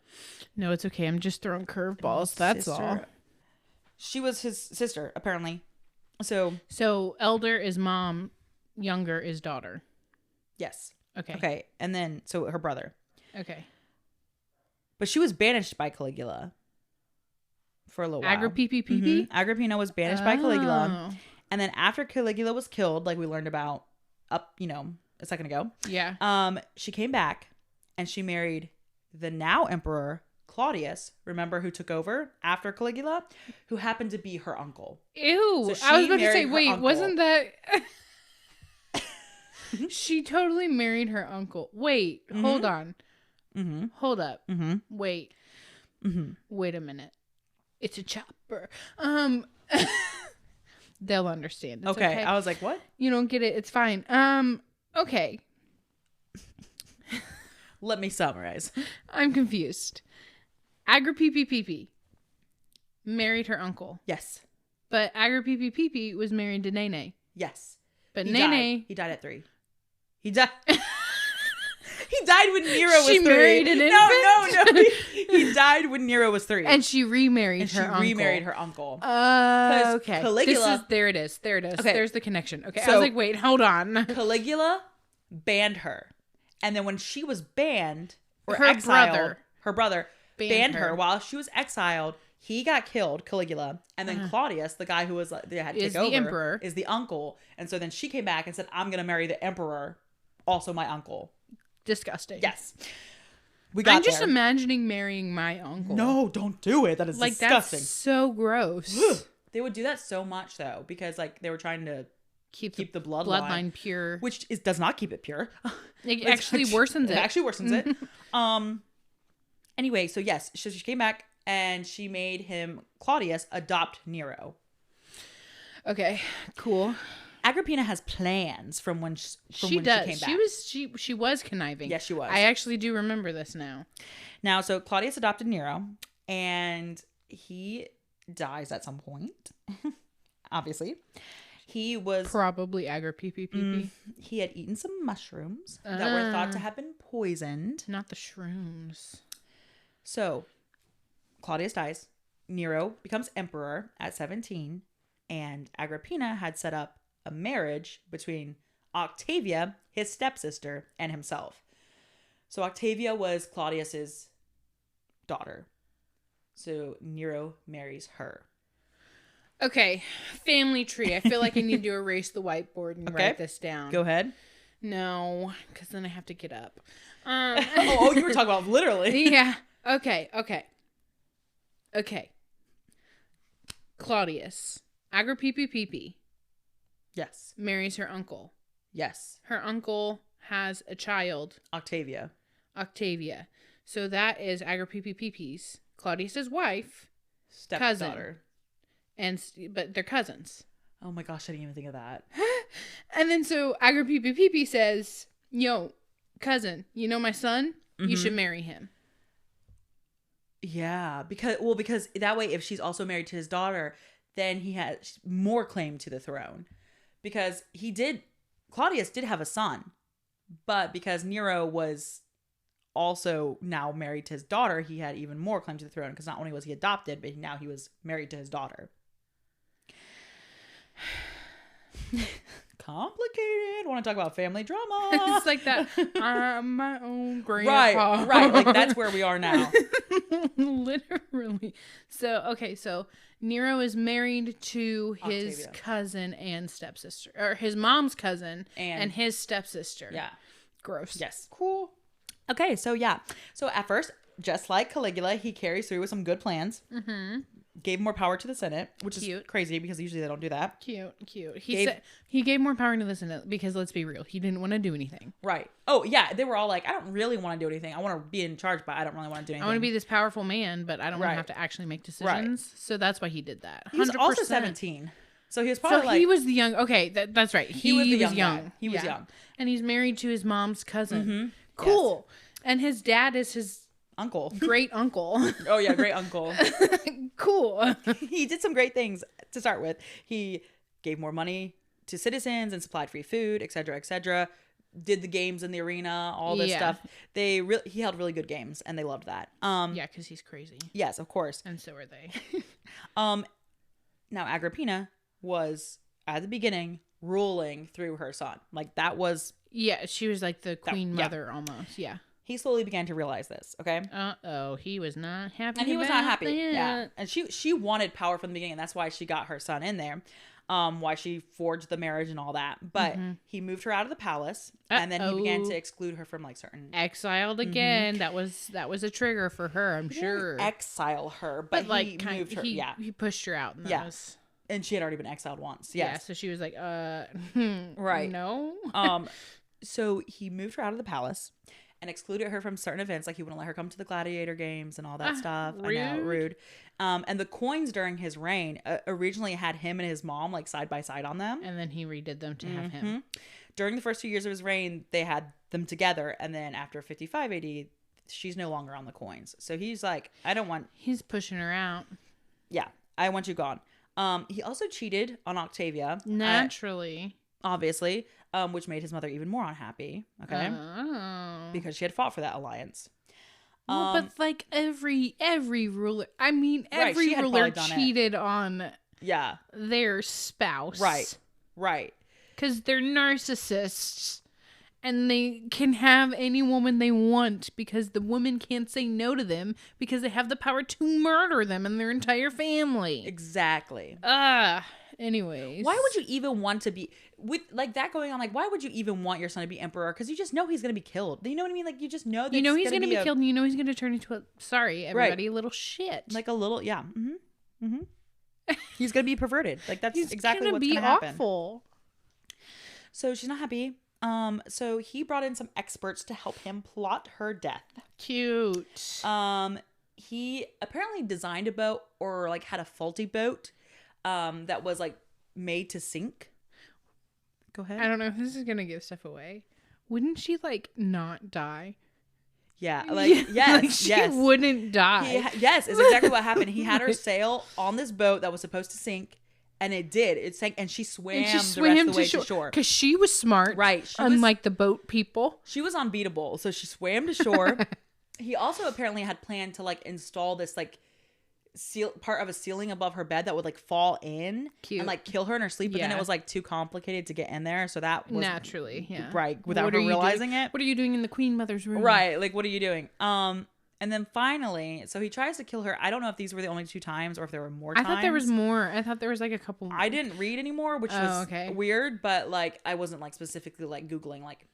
No, it's okay. I'm just throwing curveballs. That's all. She was his sister, apparently. So elder is mom, younger is daughter. Yes. Okay. And then, so her brother. Okay. But she was banished by Caligula for a little while. Agrippina? Mm-hmm. Agrippina was banished by Caligula. And then after Caligula was killed, like we learned about a second ago. Yeah. She came back and she married the now emperor Claudius, remember, who took over after Caligula, who happened to be her uncle. Ew. So I was about to say, wait, wasn't that... She totally married her uncle. Wait, hold on. Mm-hmm. Hold up. Mm-hmm. Wait. Mm-hmm. Wait a minute. It's a chopper. They'll understand. It's okay. I was like, what? You don't get it. It's fine. Okay. Let me summarize. I'm confused. Agrippina married her uncle. Yes. But Agrippina was married to Nene. Yes. But He died at 3. He died. He died when Nero was 3. She married an infant? No. He died when Nero was 3. And she remarried her uncle. Okay. Caligula. There it is. Okay. There's the connection. Okay. So, I was like, wait, hold on. Caligula banned her. And then when she was banned or her exiled, her brother banned her. her While she was exiled. He got killed, Caligula, and then Claudius, the guy who was they had to take over, emperor, is the uncle. And so then she came back and said, "I'm going to marry the emperor, also my uncle." Disgusting. Yes, I'm just imagining marrying my uncle. No, don't do it. That is like disgusting. That's so gross. They would do that so much though, because like they were trying to keep the bloodline pure, which does not keep it pure. It actually worsens it. It actually worsens it. Anyway, so yes, she came back. And she made him, Claudius, adopt Nero. Okay, cool. Agrippina has plans from when she came back. She was conniving. Yes, she was. I actually do remember this now. Now, so Claudius adopted Nero, and he dies at some point. Obviously, he was probably Agrippina. He had eaten some mushrooms that were thought to have been poisoned. Not the shrooms. So Claudius dies. Nero becomes emperor at 17, and Agrippina had set up a marriage between Octavia, his stepsister, and himself. So Octavia was Claudius's daughter. So Nero marries her. Okay, family tree. I feel like I need to erase the whiteboard and write this down. Go ahead. No, because then I have to get up. Oh, you were talking about literally. Yeah. Okay. Claudius, Agrippina, yes, marries her uncle. Yes. Her uncle has a child. Octavia. So that is Agrippina's, Claudius's wife, stepdaughter. But they're cousins. Oh my gosh, I didn't even think of that. And then so Agrippina says, "Yo, cousin, you know my son? You should marry him." Yeah, because that way, if she's also married to his daughter, then he has more claim to the throne. Because Claudius did have a son, but because Nero was also now married to his daughter, he had even more claim to the throne. Because not only was he adopted, but now he was married to his daughter. Complicated. Want to talk about family drama? It's like that. I'm my own grandpa. Right. Like that's where we are now. Literally. So Nero is married to his Octavia. Cousin and stepsister, or his mom's cousin and his stepsister. Yeah. Gross. Yes. Cool. Okay. So yeah. So at first, just like Caligula, he carries through with some good plans. Mm-hmm. Gave more power to the Senate, which is crazy because usually they don't do that. Cute. He gave more power to the Senate because, let's be real, he didn't want to do anything. Right. Oh, yeah. They were all like, I don't really want to do anything. I want to be in charge, but I don't really want to do anything. I want to be this powerful man, but I don't want to have to actually make decisions. Right. So that's why he did that. 100%. He was also 17. So he was probably he was the young. Okay, that's right. He was young. He was young. And he's married to his mom's cousin. Mm-hmm. Cool. Yes. And his dad is his uncle. Great uncle. Oh, yeah. Great uncle. Cool. He did some great things to start with. He gave more money to citizens and supplied free food, etc., etc. Did the games in the arena, all this stuff. He held really good games, and they loved that. Yeah, because he's crazy. Yes, of course. And so are they. Now Agrippina was at the beginning ruling through her son. Like that was. Yeah, she was like the queen mother almost. Yeah. He slowly began to realize this, okay? He was not happy. And he was not happy. That. Yeah. And she wanted power from the beginning, and that's why she got her son in there. Why she forged the marriage and all that. But he moved her out of the palace, and then he began to exclude her from like certain exiled again. That was a trigger for her, I'm sure. Exile her, but he moved her. He pushed her out. And and she had already been exiled once. Yes. Yeah, so she was like, right. No. So he moved her out of the palace and excluded her from certain events, like he wouldn't let her come to the gladiator games and all that stuff. Rude. I know, rude. And the coins during his reign originally had him and his mom like side by side on them, and then he redid them to have him. During the first 2 years of his reign, they had them together, and then after 55 AD, she's no longer on the coins. So he's like, I don't want. He's pushing her out. Yeah, I want you gone. He also cheated on Octavia. Naturally. obviously, which made his mother even more unhappy. Okay, because she had fought for that alliance. Well, but like every ruler, I mean, every ruler cheated on their spouse. Right. Because they're narcissists. And they can have any woman they want because the woman can't say no to them because they have the power to murder them and their entire family. Exactly. Anyways. Why would you even want to be, with like that going on, like why would you even want your son to be emperor? Because you just know he's going to be killed. You know what I mean? Like you just know that you know he's going to be killed and you know he's going to turn into a, sorry, everybody, right. a little shit. Like a little, yeah. Mm-hmm. Mm-hmm. He's going to be perverted. Like that's exactly what's going to happen. Awful. So she's not happy. So he brought in some experts to help him plot her death. Cute. He apparently designed a boat or like had a faulty boat, that was like made to sink. Go ahead. I don't know if this is going to give stuff away. Wouldn't she like not die? Yeah. Like, yes. Like she wouldn't die. Yes, is exactly what happened. He had her sail on this boat that was supposed to sink. And it did. It sank, and she swam the rest of the way to shore. Because she was smart. Right. Unlike the boat people. She was unbeatable. So she swam to shore. He also apparently had planned to, like, install this, like, part of a ceiling above her bed that would, like, fall in. Cute. And, like, kill her in her sleep. But then it was, like, too complicated to get in there. So that was... Naturally, yeah. Right. Without her realizing it. What are you doing in the Queen Mother's room? Right. Like, what are you doing? And then finally, so he tries to kill her. I don't know if these were the only 2 times or if there were more times. I thought there was more. I thought there was like a couple more. I didn't read anymore, which was weird, but like I wasn't like specifically like Googling like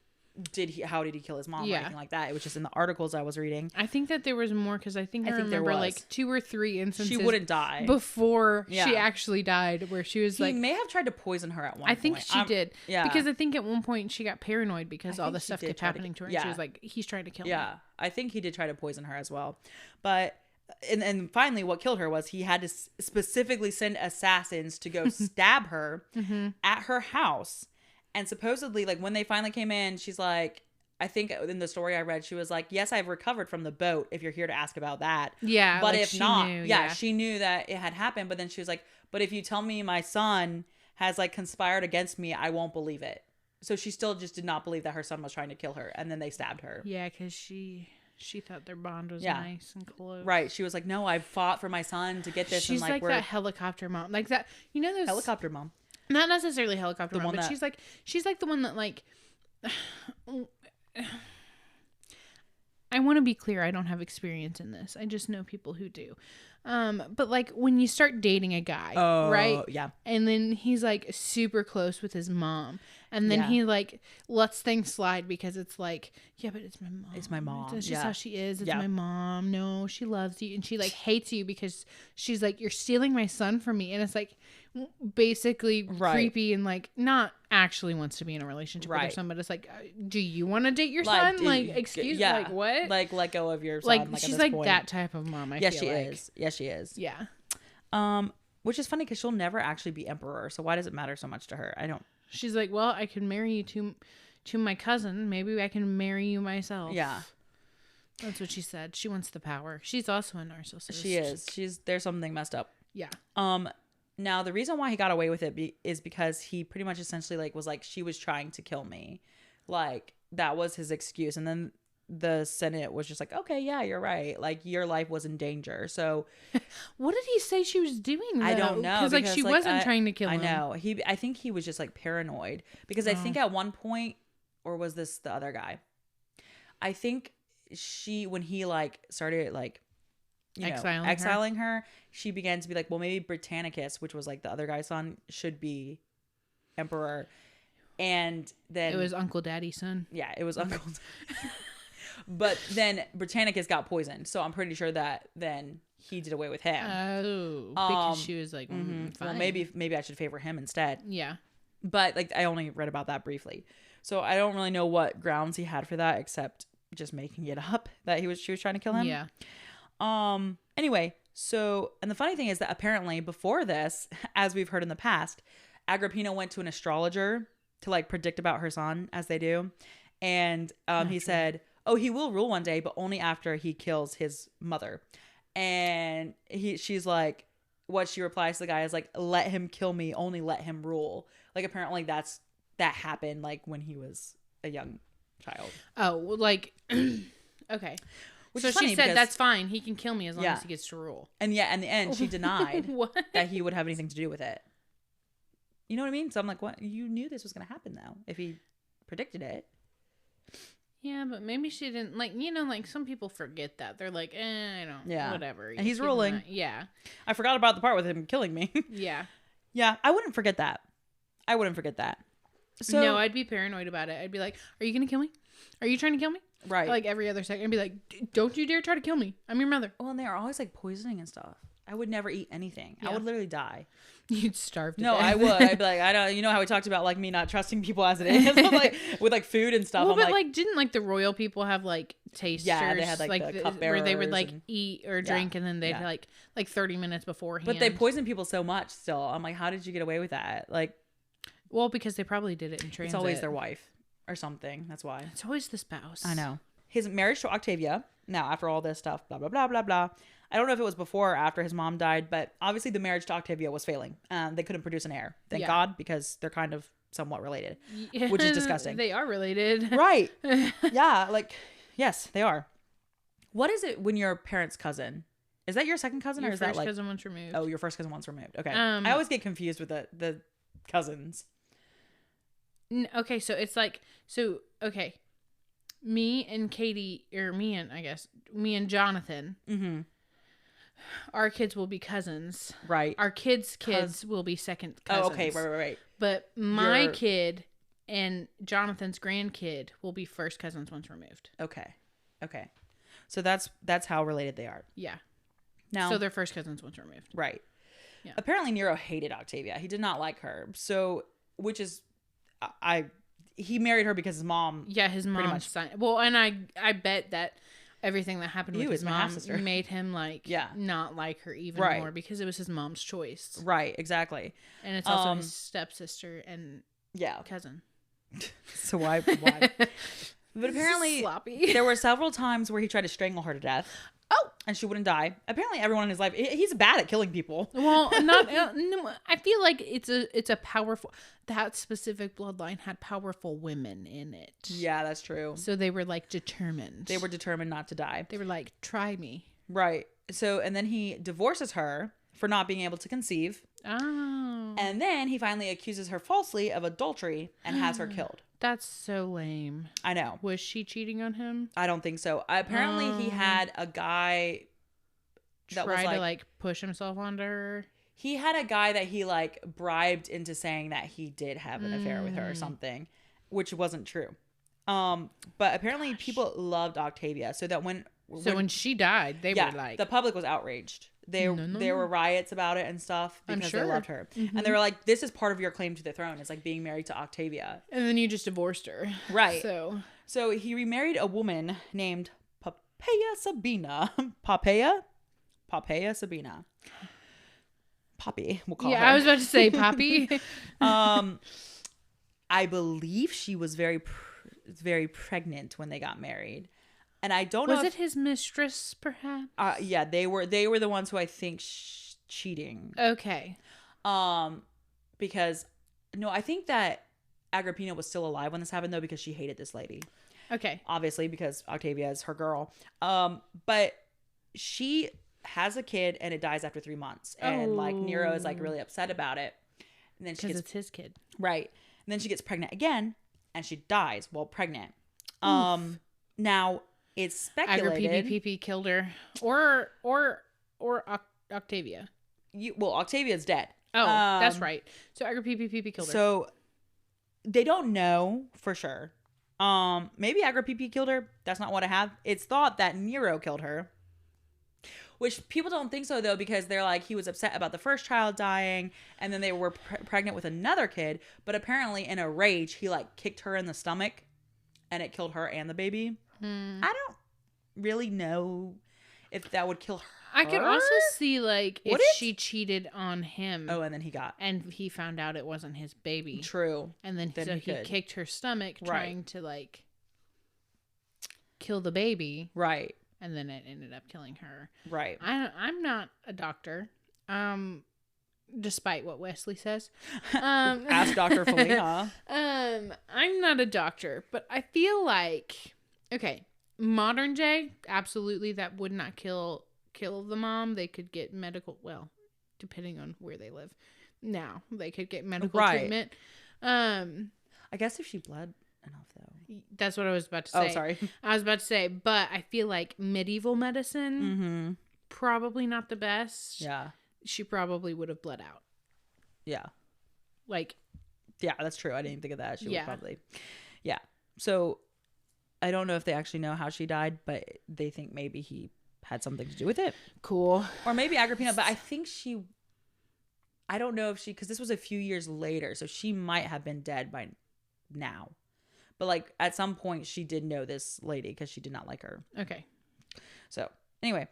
how did he kill his mom or anything like that. It was just in the articles I was reading. I think that there was more because I think I remember like 2 or 3 instances she wouldn't die before she actually died, where she was he may have tried to poison her at one point. I think she did. Yeah. Because I think at one point she got paranoid because all the stuff kept happening to her. And she was like, he's trying to kill me. Yeah. I think he did try to poison her as well. But and finally what killed her was he had to specifically send assassins to go stab her at her house. And supposedly, like, when they finally came in, she's like, I think in the story I read, she was like, yes, I've recovered from the boat if you're here to ask about that. Yeah. But like if not, she knew that it had happened. But then she was like, but if you tell me my son has, like, conspired against me, I won't believe it. So she still just did not believe that her son was trying to kill her. And then they stabbed her. Yeah, because she thought their bond was nice and close. Right. She was like, no, I fought for my son to get this. She's and like that helicopter mom. Like that, you know those... Helicopter mom. Not necessarily helicopter mom, but she's like the one that like... I want to be clear, I don't have experience in this. I just know people who do. But like when you start dating a guy, right? Yeah. And then he's like super close with his mom. And then he like lets things slide because it's like, yeah, but it's my mom. It's my mom. It's just how she is. It's my mom. No, she loves you. And she like hates you because she's like, you're stealing my son from me. And it's like basically creepy and like not actually wants to be in a relationship with her son, but it's like, do you want to date your son? Like, excuse me, like what? Like let go of your son. Like she's like that type of mom. I feel she is. Yes, she is. Yeah. Which is funny because she'll never actually be emperor. So why does it matter so much to her? I don't. She's like, well, I can marry you to my cousin. Maybe I can marry you myself. Yeah. That's what she said. She wants the power. She's also a narcissist. She is. There's something messed up. Yeah. Now the reason why he got away with it is because he pretty much essentially like was like, she was trying to kill me. Like that was his excuse. And then the Senate was just like, okay, yeah, you're right. Like your life was in danger. So what did he say she was doing though? I don't know. Because like she wasn't trying to kill him. I know. I think he was just like paranoid because I think at one point, or was this the other guy? I think when he like started like, exiling her, she began to be like, well, maybe Britannicus, which was like the other guy's son, should be emperor. And then it was Uncle Daddy's son. Yeah, it was Uncle. But then Britannicus got poisoned, so I'm pretty sure that then he did away with him. Oh, because she was like, fine. Well, maybe I should favor him instead. Yeah, but like I only read about that briefly, so I don't really know what grounds he had for that, except just making it up that she was trying to kill him. Yeah. Anyway, so and the funny thing is that apparently before this, as we've heard in the past, Agrippina went to an astrologer to like predict about her son, as they do, and he said, oh, he will rule one day, but only after he kills his mother. And she's like, what she replies to the guy is like, let him kill me, only let him rule. Like apparently that's that happened like when he was a young child. Oh, well, like, okay. Which so is funny she said because- that's fine. He can kill me as long as he gets to rule. And yeah, in the end, she denied What? that he would have anything to do with it. You know what I mean? So I'm like, what? You knew this was going to happen, though, if he predicted it. Yeah, but maybe she didn't, like, you know, like, some people forget that. They're like, I don't, whatever. And he's ruling. Yeah. I forgot about the part with him killing me. Yeah. Yeah, I wouldn't forget that. So, no, I'd be paranoid about it. I'd be like, are you going to kill me? Are you trying to kill me? Right. Like, every other second, I'd be like, don't you dare try to kill me. I'm your mother. Well, and they are always, like, poisoning and stuff. I would never eat anything. Yeah. I would literally die. You'd starve to No, death. I would. I'd be like, I don't. You know how we talked about like me not trusting people as it is, like with like food and stuff. Well, I'm but like, didn't like the royal people have like tasters? Yeah, they had like the cupbearers where they would like and, eat or drink, and then they'd like 30 minutes beforehand. But they poison people so much. Still, I'm like, how did you get away with that? Like, well, because they probably did it in transit. It's always their wife or something. That's why. It's always the spouse. I know. His marriage to Octavia. Now, after all this stuff, blah blah blah blah blah. I don't know if it was before or after his mom died, but obviously the marriage to Octavia was failing. They couldn't produce an heir. Thank God, because they're kind of somewhat related, which is disgusting. They are related. Right. Yeah. Like, yes, they are. What is it when your parents' cousin? Is that your second cousin or is that like... Your first cousin once removed. Oh, your first cousin once removed. Okay. I always get confused with the cousins. Okay, so it's like... So, okay. Me and Katie, or me and Jonathan... Mm-hmm. Our kids will be cousins. Right. Our kids' will be second cousins. Oh, okay. Right. But my kid and Jonathan's grandkid will be first cousins once removed. Okay. So that's how related they are. Yeah. Now, so they're first cousins once removed. Right. Yeah. Apparently Nero hated Octavia. He did not like her. So, which is, he married her because his mom. Yeah, his mom signed. Well, and I bet that everything that happened with his mom made him not like her even more because it was his mom's choice. Right, exactly. And it's also his stepsister and cousin. So why? But apparently there were several times where he tried to strangle her to death. Oh, and she wouldn't die. Apparently everyone in his life, he's bad at killing people. Well, not no, I feel like it's a powerful, that specific bloodline had powerful women in it. Yeah, that's true. So they were like determined. They were determined not to die. They were like, try me. Right. So, and then he divorces her for not being able to conceive. Oh. And then he finally accuses her falsely of adultery and has her killed. That's so lame. I know. Was she cheating on him? I don't think so. Apparently he had a guy that try to like push himself onto her. He had a guy that he like bribed into saying that he did have an affair with her or something, which wasn't true. But apparently people loved Octavia, so that when she died, they were like, the public was outraged. There were riots about it and stuff because they loved her. Mm-hmm. And they were like, this is part of your claim to the throne. It's like being married to Octavia. And then you just divorced her. Right. So he remarried a woman named Poppaea Sabina. Poppaea Sabina. Poppy, we'll call her. Yeah, I was about to say Poppy. I believe she was very pregnant when they got married. And I don't know. Was it his mistress, perhaps? Yeah, they were the ones who I think cheating. Okay. Because no, I think that Agrippina was still alive when this happened though, because she hated this lady. Okay. Obviously, because Octavia is her girl. But she has a kid and it dies after 3 months, and like Nero is like really upset about it. And then because it's his kid, right? And then she gets pregnant again, and she dies while pregnant. Now. It's speculated Agrippina killed her, or Octavia. Octavia's dead. Oh, that's right. So Agrippina killed her. So they don't know for sure. Maybe Agrippina killed her. That's not what I have. It's thought that Nero killed her, which people don't think so though, because they're like, he was upset about the first child dying, and then they were pregnant with another kid. But apparently, in a rage, he like kicked her in the stomach, and it killed her and the baby. I don't really know if that would kill her. I could also see like if she cheated on him. Oh, and then he found out it wasn't his baby. True. And then so he kicked her stomach trying to like kill the baby. Right. And then it ended up killing her. Right. I'm not a doctor. despite what Wesley says. Ask Dr. Felina. I'm not a doctor, but I feel like, okay, modern day, absolutely, that would not kill the mom. They could get medical, well, depending on where they live. Now they could get medical treatment. I guess if she bled enough, though. That's what I was about to say. Oh, sorry. I was about to say, but I feel like medieval medicine, probably not the best. Yeah. She probably would have bled out. Yeah. Like. Yeah, that's true. I didn't even think of that. She would probably. Yeah. So I don't know if they actually know how she died, but they think maybe he had something to do with it. Cool. Or maybe Agrippina, but I think I don't know if because this was a few years later, so she might have been dead by now. But like at some point she did know this lady because she did not like her. Okay. So anyway,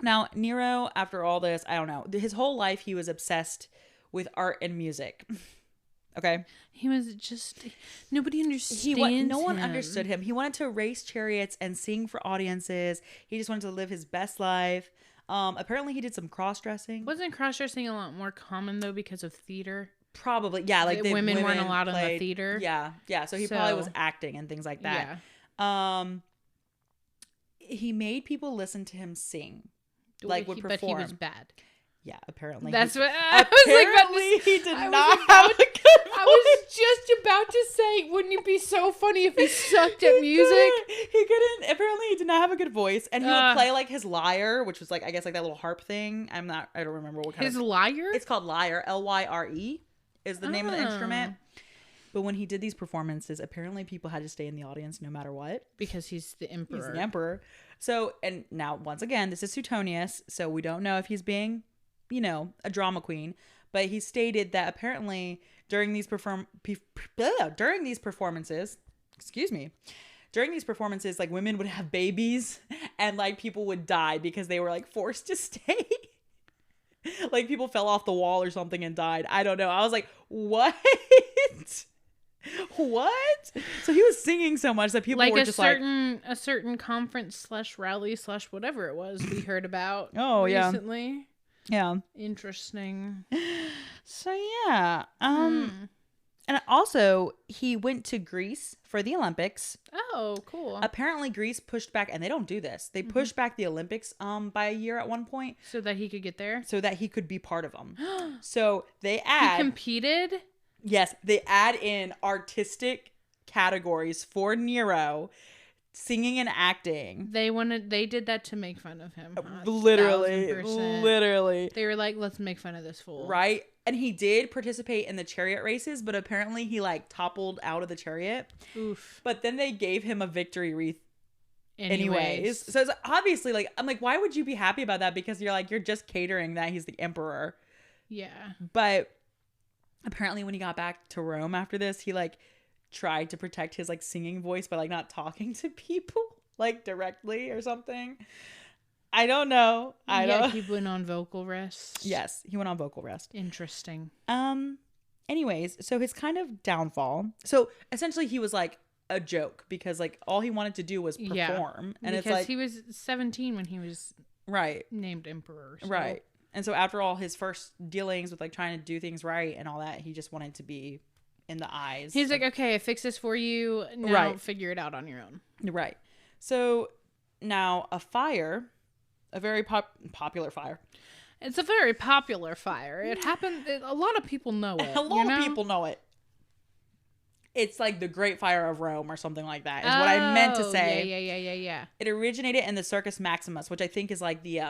now Nero, after all this, I don't know, his whole life he was obsessed with art and music. Okay. He was just, nobody understands no one him. understood him. He wanted to race chariots and sing for audiences. He just wanted to live his best life. Apparently he did some cross-dressing. Wasn't cross-dressing a lot more common though because of theater? Probably. Yeah, like the women weren't allowed in the theater. Yeah. So he probably was acting and things like that. Yeah. He made people listen to him sing. Like would perform. But he was bad. Yeah, apparently. That's what I was like. He did not have a good voice. I was just about to say, wouldn't it be so funny if he sucked at music? He couldn't. Apparently, he did not have a good voice, and he would play like his lyre, which was like I guess like that little harp thing. I don't remember what kind. His lyre. It's called lyre. Lyre is the name of the instrument. But when he did these performances, apparently people had to stay in the audience no matter what. Because he's the emperor. He's the emperor. So, and now once again, this is Suetonius, so we don't know if he's being, a drama queen, but he stated that apparently during these performances, like women would have babies and like people would die because they were like forced to stay. Like people fell off the wall or something and died. I don't know. I was like, what? What? So he was singing so much that people like were just a certain conference / rally / whatever it was we heard about. Recently. Yeah. Interesting. So yeah. And also he went to Greece for the Olympics. Oh, cool. Apparently Greece pushed back, and they don't do this. They pushed back the Olympics by a year at one point. So that he could get there? So that he could be part of them. So they He competed? Yes, they add in artistic categories for Nero, singing and acting. They did that to make fun of him. Literally. They were like, let's make fun of this fool. Right? And he did participate in the chariot races, but apparently he like toppled out of the chariot. Oof. But then they gave him a victory wreath anyways. So it's obviously like, I'm like, why would you be happy about that? Because you're just catering that he's the emperor. Yeah. But apparently when he got back to Rome after this, he like tried to protect his like singing voice by like not talking to people like directly or something. I don't know. He went on vocal rest. Yes, he went on vocal rest. Interesting. Anyways, so his kind of downfall. So essentially he was like a joke because like all he wanted to do was perform. Yeah, and because it's like he was 17 when he was named emperor. So. Right. And so after all his first dealings with like trying to do things right and all that, he just wanted to be in the eyes. He's like, okay, I fixed this for you. Now figure it out on your own. Right. So now a very popular fire. It's a very popular fire. It happened. A lot of people know it. A lot of people know it. It's like the Great Fire of Rome or something like that is what I meant to say. Yeah. It originated in the Circus Maximus, which I think is like the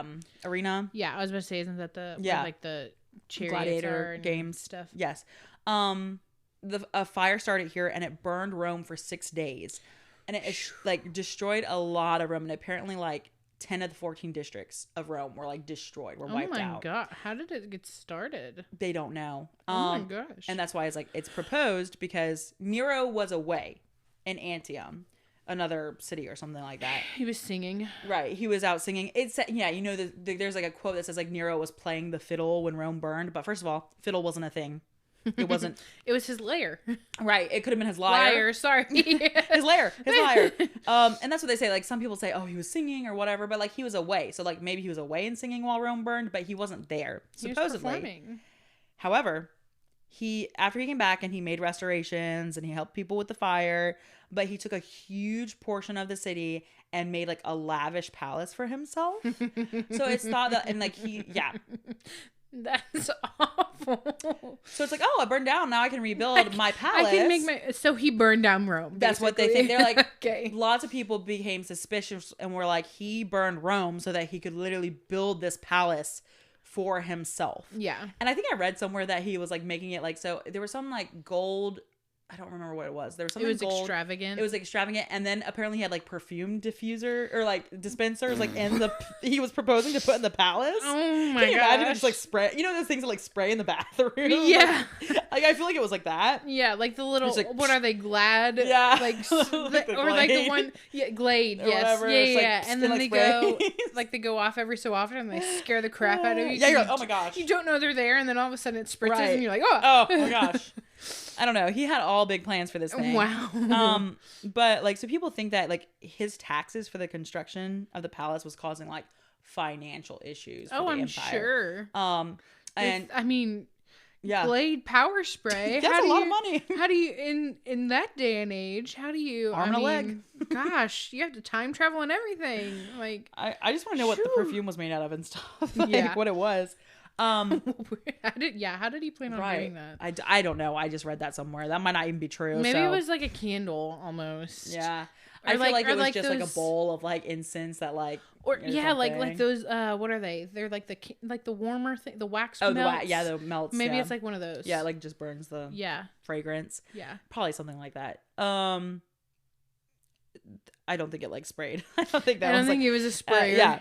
arena. Yeah, I was about to say, isn't that like the gladiator games stuff? Yes. A fire started here and it burned Rome for 6 days, and it like destroyed a lot of Rome. And apparently, like 10 of the 14 districts of Rome were like destroyed, were wiped out. Oh my god! How did it get started? They don't know. Oh my gosh! And that's why it's proposed because Nero was away in Antium, another city or something like that. He was singing. Right, he was out singing. It's there's like a quote that says like Nero was playing the fiddle when Rome burned. But first of all, fiddle wasn't a thing. It wasn't. It was his lyre. Right. It could have been his lyre. Sorry. His lyre. And that's what they say. Like some people say, oh, he was singing or whatever, but like he was away. So like maybe he was away and singing while Rome burned, but he wasn't there. Supposedly. He was performing. However, after he came back and he made restorations and he helped people with the fire, but he took a huge portion of the city and made like a lavish palace for himself. So it's thought that, and like That's awful. So it's like, oh, I burned down. Now I can rebuild my palace. I can make so he burned down Rome. That's what they think. They're like, okay. Lots of people became suspicious and were like, he burned Rome so that he could literally build this palace for himself. Yeah. And I think I read somewhere that he was like making it like, so there was some like gold, I don't remember what it was. There was something gold. Extravagant. It was extravagant. And then apparently he had like perfume diffuser or like dispensers like in the, he was proposing to put in the palace. Oh my god. Can you imagine it just like spray, you know those things that like spray in the bathroom? Yeah. Like I feel like it was like that. Yeah, like the little, like, what are they, Glad? Yeah. Like, or like the one, Glade, or yes. whatever. Yeah. Like, And then they spray. go, like they go off every so often and they scare the crap out of you. Yeah, you're like, oh my gosh. You don't know they're there and then all of a sudden it spritzes Right. and you're like, oh my gosh. I don't know. He had all big plans for this thing. Wow. But like, so people think that like his taxes for the construction of the palace was causing like financial issues for the I'm empire. sure. And I mean, yeah, Glade power spray. That's a lot of money. How do you in that day and age? How do you arm and a leg? Gosh, you have to time travel and everything. Like I just want to know what the perfume was made out of and stuff. Like, yeah, what it was. how did he plan on doing that? I don't know. I just read that somewhere. That might not even be true. Maybe it was like a candle almost. Yeah. Or I feel like it was just those, like a bowl of like incense that like like those what are they? They're like the warmer thing, the wax melts. the melts. Maybe it's like one of those. Yeah, like just burns the fragrance. Yeah. Probably something like that. I don't think it like sprayed. I don't think it was a sprayer. Yeah.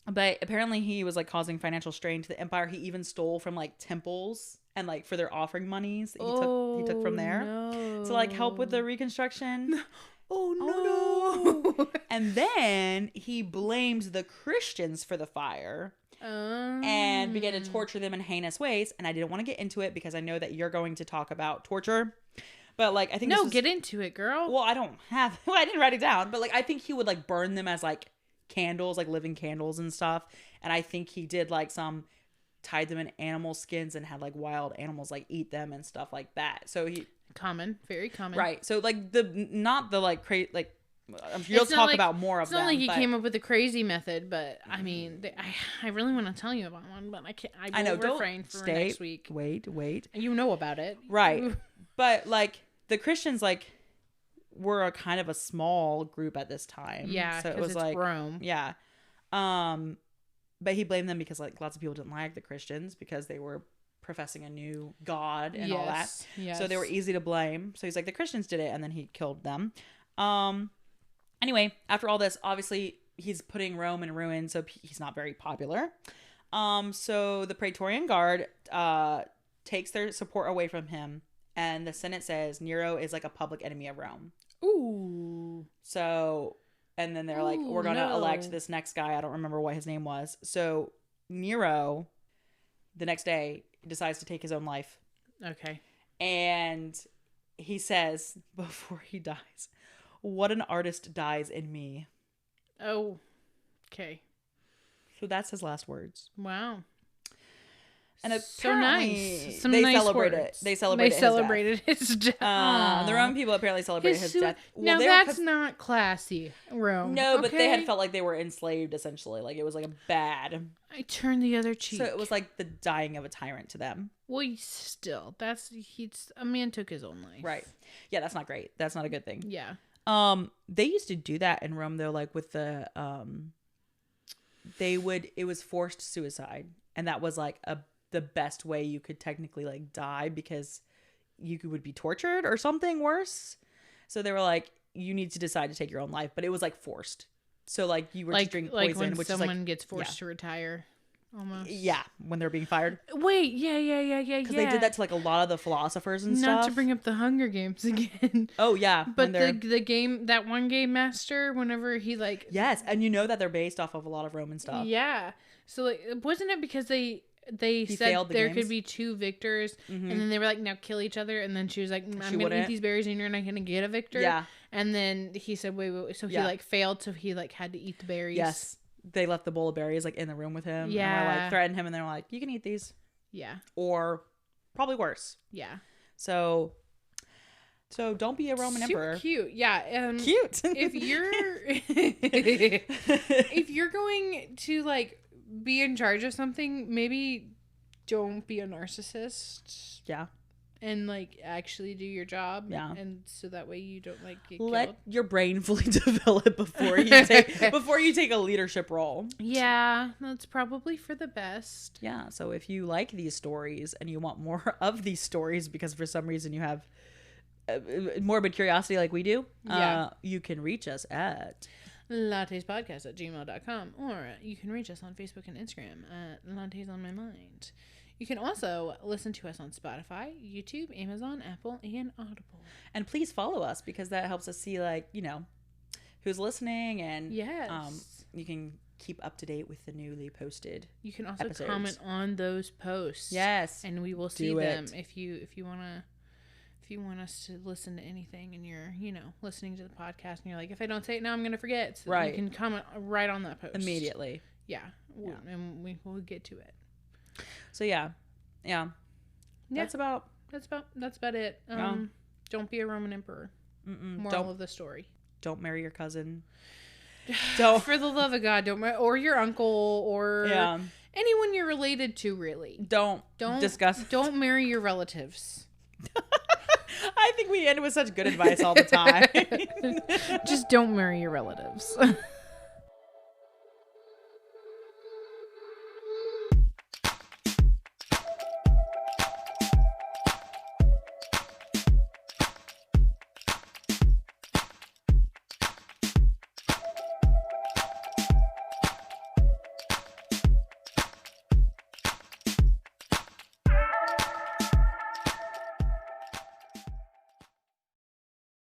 But apparently he was like causing financial strain to the empire. He even stole from like temples and like for their offering monies that he took from there to like help with the reconstruction. Oh no. And then he blamed the Christians for the fire and began to torture them in heinous ways. And I didn't want to get into it because I know that you're going to talk about torture. But like I think get into it, girl. Well, I didn't write it down, but like I think he would like burn them as like candles, like living candles and stuff. And I think he did like tied them in animal skins and had like wild animals like eat them and stuff like that. So very common. Right. So like I'm sure you'll talk about more of them. It's not like he came up with a crazy method, but I mean, I really want to tell you about one, but I can't. I will refrain for next week. Wait. You know about it, right? But like the Christians, like were a kind of a small group at this time. Yeah, so it was like Rome. Yeah. But he blamed them because like lots of people didn't like the Christians because they were professing a new god and all that. Yes. So they were easy to blame. So he's like, the Christians did it, and then he killed them. Anyway, after all this, obviously he's putting Rome in ruin, so he's not very popular. So the Praetorian Guard takes their support away from him, and the Senate says Nero is like a public enemy of Rome. Ooh. So, and then they're like, we're going to elect this next guy. I don't remember what his name was. So Nero, the next day, decides to take his own life. Okay. And he says before he dies, "What an artist dies in me." Oh, okay. So that's his last words. Wow. And so nice. They celebrated it. They celebrated his death. The Roman people apparently celebrated his death. Well, now that's not classy, Rome. No, but they had felt like they were enslaved essentially. Like it was like a bad. I turned the other cheek. So it was like the dying of a tyrant to them. Well, still, a man took his own life. Right. Yeah, that's not great. That's not a good thing. Yeah. They used to do that in Rome though, like with the it was forced suicide, and that was like the best way you could technically like die because you would be tortured or something worse. So they were like, you need to decide to take your own life, but it was like forced. So like you were to drink poison, like when which someone is like gets forced to retire, almost. Yeah, when they're being fired. Wait, yeah. Because they did that to like a lot of the philosophers and stuff. Not to bring up the Hunger Games again. Oh yeah, but the game, that one game master, whenever he like. Yes, and you know that they're based off of a lot of Roman stuff. Yeah, so like, wasn't it because they said there could be two victors, and then they were like, now kill each other, and then she was like, I'm gonna eat these berries and you're not gonna get a victor. Yeah. And then he said, wait. So he like failed, so he like had to eat the berries. Yes. They left the bowl of berries like in the room with him. Yeah. And were like threatened him, and they were like, you can eat these. Yeah. Or probably worse. Yeah. So don't be a Roman emperor. Cute. Yeah. Cute. If you're going to like be in charge of something, maybe don't be a narcissist. Yeah. And like actually do your job. Yeah. And so that way you don't like get Let killed. your brain fully develop before you take a leadership role. Yeah, that's probably for the best. Yeah. So if you like these stories and you want more of these stories because for some reason you have morbid curiosity like we do, you can reach us at lattespodcast@gmail.com, or you can reach us on Facebook and Instagram at Lattes on My Mind. You can also listen to us on Spotify, YouTube, Amazon, Apple, and Audible. And please follow us because that helps us see who's listening, and you can keep up to date with the newly posted. You can also episodes. comment on those posts. Yes, and we will see them if you want us to listen to anything and you're, listening to the podcast and you're like, if I don't say it now, I'm going to forget. So right. You can comment right on that post. Immediately. Yeah. And we'll get to it. So yeah. That's about it. Don't be a Roman emperor. Moral of the story. Don't marry your cousin. Don't. For the love of God, don't marry, or your uncle, or anyone you're related to, really. Don't discuss. Don't marry your relatives. I think we end with such good advice all the time. Just don't marry your relatives.